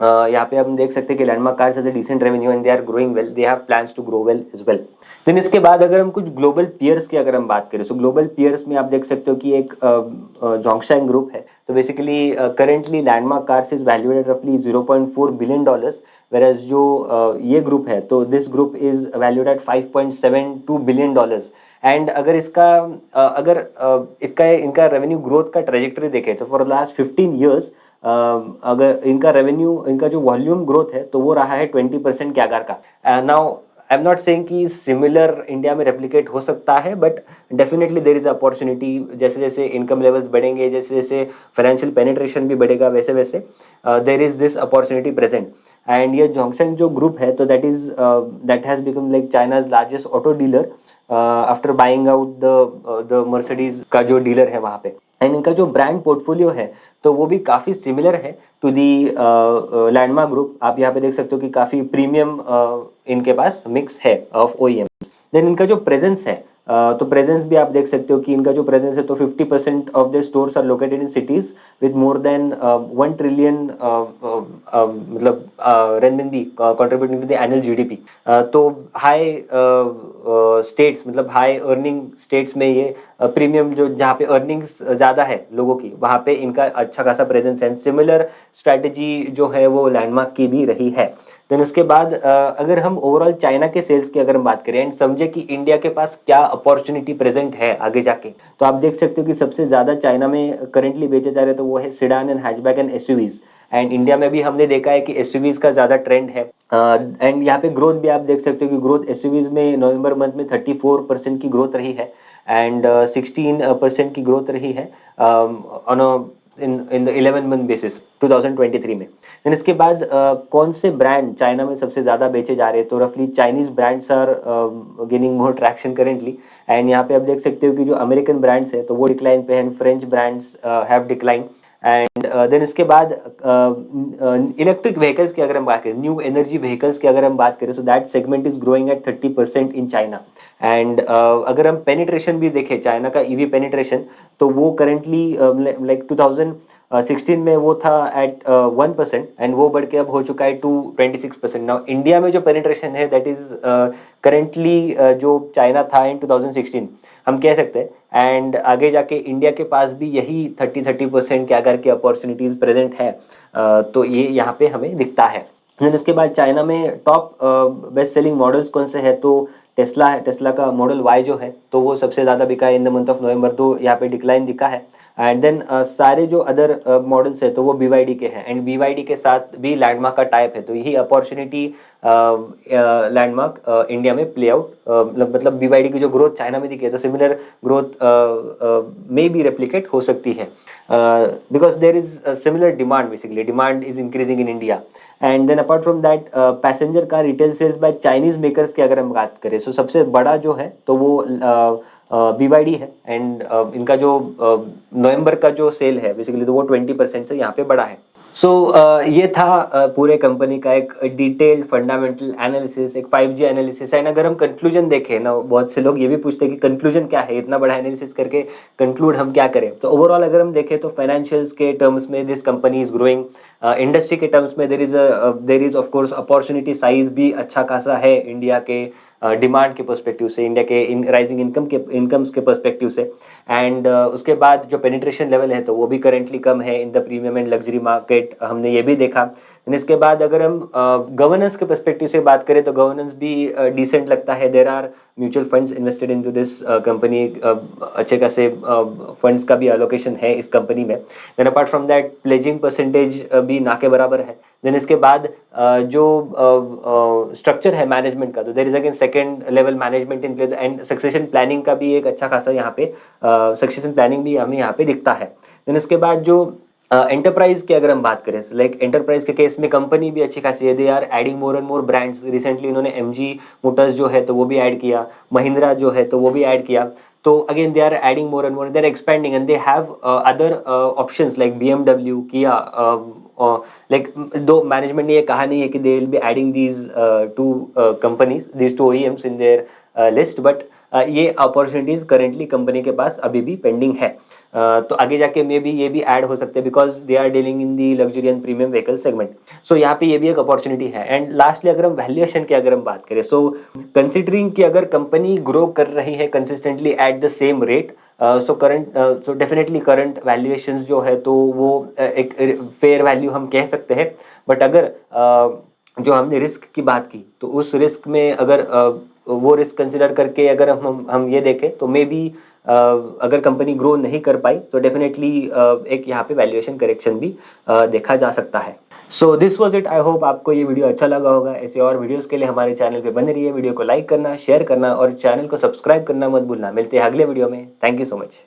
यहाँ पे हम देख सकते हैं कि Landmark Cars has a decent revenue and they are growing well, they have plans to grow well as well. Then इसके बाद अगर हम कुछ ग्लोबल पियर्स की अगर हम बात करें, सो ग्लोबल पियर्स में आप देख सकते हो कि एक जोंगशांग ग्रुप है। तो basically currently landmark cars is valued at रफली $0.4 बिलियन, whereas जो ये ग्रुप है तो this group is valued at $5.72 billion. And अगर इसका इनका रेवेन्यू ग्रोथ का ट्रेजेक्टरी देखें तो फॉर लास्ट 15 ईयर्स अगर इनका रेवेन्यू, इनका जो वॉल्यूम ग्रोथ है तो वो रहा है 20% कैगर का। Now I am not saying कि सिमिलर इंडिया में रेप्लिकेट हो सकता है, but definitely there is opportunity. जैसे जैसे इनकम लेवल्स बढ़ेंगे, जैसे जैसे फाइनेंशियल पेनिट्रेशन भी बढ़ेगा, वैसे वैसे there is this opportunity present. And ये जोंगशेंग जो ग्रुप है तो that has become like China's largest auto dealer after buying out the Mercedes का जो डीलर है वहाँ पे। एंड इनका जो ब्रांड पोर्टफोलियो है तो वो भी काफ़ी सिमिलर है टू दी लैंडमार्क ग्रुप। आप यहाँ पे देख सकते हो कि काफ़ी प्रीमियम इनके पास मिक्स है ऑफ ओईएम। देन इनका जो प्रेजेंस है तो प्रेजेंस भी आप देख सकते हो कि इनका जो प्रेजेंस है तो 50% of the stores are located in cities with more than 1 trillion मतलब renminbi contributing to the annual GDP. तो हाई स्टेट्स मतलब हाई अर्निंग स्टेट्स में ये प्रीमियम जो जहाँ पे अर्निंग्स ज़्यादा है लोगों की वहाँ पे इनका अच्छा खासा प्रेजेंस है। सिमिलर स्ट्रैटेजी जो है वो लैंडमार्क की भी रही है। देन उसके बाद अगर हम ओवरऑल चाइना के सेल्स की अगर हम बात करें एंड समझे कि इंडिया के पास क्या अपॉर्चुनिटी प्रेजेंट है आगे जाके, तो आप देख सकते हो कि सबसे ज़्यादा चाइना में करेंटली बेचे जा रहे तो वो है sedan and hatchback and SUVs. And India में भी हमने देखा है कि एसयूवीज का ज़्यादा ट्रेंड है। एंड यहाँ पे ग्रोथ भी आप देख सकते हो कि ग्रोथ एसयूवीज में नवंबर मंथ में 34% की ग्रोथ रही है एंड 16% की ग्रोथ रही है on in the 11 month basis 2023 में। देन इसके बाद कौन से ब्रांड चाइना में सबसे ज़्यादा बेचे जा रहे हैं, तो रफली Chinese brands are gaining more traction currently. And यहाँ पे आप देख सकते हो कि जो अमेरिकन ब्रांड्स है तो वो डिक्लाइन पे हैं, French brands have decline. And then इसके बाद इलेक्ट्रिक व्हीकल्स की अगर हम बात करें, न्यू एनर्जी व्हीकल्स की अगर हम बात करें, so that segment is growing eight 30% in China. And अगर हम पेनिट्रेशन भी देखें चाइना का ईवी पेनिट्रेशन, तो वो करेंटली लाइक 2016 में वो था एट 1% एंड वो बढ़ के अब हो चुका है टू 26%। नाउ इंडिया में जो पेनिट्रेशन है दैट इज करेंटली जो चाइना था इन 2016 हम कह सकते हैं। एंड आगे जाके इंडिया के पास भी यही 30% के अगर की अपॉर्चुनिटीज प्रेजेंट है। तो ये यहाँ पे हमें दिखता है। देन उसके बाद चाइना में टॉप बेस्ट सेलिंग मॉडल्स कौन से हैं, तो टेस्ला है। टेस्ला का मॉडल वाई जो है तो वो सबसे ज़्यादा बिका है in the month of November, तो यहाँ पे डिक्लाइन दिखा है। एंड देन सारे जो अदर मॉडल्स है तो वो BYD के हैं एंड BYD के साथ भी लैंडमार्क का टाइप है। तो यही अपॉर्चुनिटी लैंडमार्क इंडिया में प्ले आउट मतलब BYD की जो ग्रोथ चाइना में दिखी है तो similar growth may be replicate हो सकती है because there is similar demand, basically demand is increasing in India. And then apart from that passenger car retail sales by Chinese makers की अगर हम बात करें, सो सबसे बड़ा जो है तो वो BYD है। एंड इनका जो नवंबर का जो सेल है बेसिकली तो वो 20% से यहाँ पे बड़ा है। सो ये था पूरे कंपनी का एक डिटेल्ड फंडामेंटल एनालिसिस, एक 5G एनालिसिस। एंड अगर हम कंक्लूजन देखें ना, बहुत से लोग ये भी पूछते हैं कि कंक्लूजन क्या है, इतना बड़ा एनालिसिस करके कंक्लूड हम क्या करें। तो ओवरऑल अगर हम देखें तो फाइनेंशियल्स के टर्म्स में this company is growing, industry के टर्म्स में there is of course opportunity size भी अच्छा खासा है इंडिया के डिमांड के पर्सपेक्टिव से, इंडिया के राइजिंग इनकम्स के पर्सपेक्टिव से। एंड उसके बाद जो पेनिट्रेशन लेवल है तो वो भी करेंटली कम है in the premium and luxury market, हमने ये भी देखा। इसके बाद अगर हम गवर्नेंस के पर्सपेक्टिव से बात करें तो गवर्नेंस भी डिसेंट लगता है। There are mutual funds invested into this company, अच्छे खासे फंड्स का भी एलोकेशन है इस कंपनी में। Then apart from that pledging percentage भी ना के बराबर है। देन इसके बाद जो स्ट्रक्चर है मैनेजमेंट का, तो there is again second level management in place and succession planning का भी एक अच्छा खासा यहाँ पे सक्सेशन प्लानिंग भी हमें यहाँ पे दिखता है। देन इसके बाद जो एंटरप्राइज की अगर हम बात करें, लाइक एंटरप्राइज के केस में कंपनी भी अच्छी खासी है, they are adding more and more brands. Recently इन्होंने एमजी मोटर्स जो है तो वो भी ऐड किया, महिंद्रा जो है तो वो भी ऐड किया। तो again they are adding more and more, they are expanding and they have other options like BMW, Kia. Like though management ने ये कहा नहीं है कि they will be adding these two companies, these two OEMs in their list, but ये अपॉर्चुनिटीज करेंटली कंपनी के पास अभी भी पेंडिंग है। तो आगे जाके मे बी ये भी ऐड हो सकते हैं, because they are dealing in the luxury and premium vehicle segment. So यहाँ पे ये भी एक अपॉर्चुनिटी है। एंड लास्टली अगर हम वैल्यूएशन की अगर हम बात करें, सो कंसिडरिंग कि अगर कंपनी ग्रो कर रही है consistently at the same rate, so definitely current valuations जो है तो वो एक फेयर वैल्यू हम कह सकते हैं। बट अगर जो हमने रिस्क की बात की, तो उस रिस्क में अगर वो रिस्क कंसिडर करके अगर हम ये देखें तो मे बी अगर कंपनी ग्रो नहीं कर पाई तो डेफिनेटली एक यहाँ पे वैल्यूएशन करेक्शन भी देखा जा सकता है। So this was it. I hope आपको ये वीडियो अच्छा लगा होगा। ऐसे और वीडियोस के लिए हमारे चैनल पे बने रहिए। वीडियो को लाइक करना, शेयर करना और चैनल को सब्सक्राइब करना मत भूलना। मिलते हैं अगले वीडियो में। Thank you so much.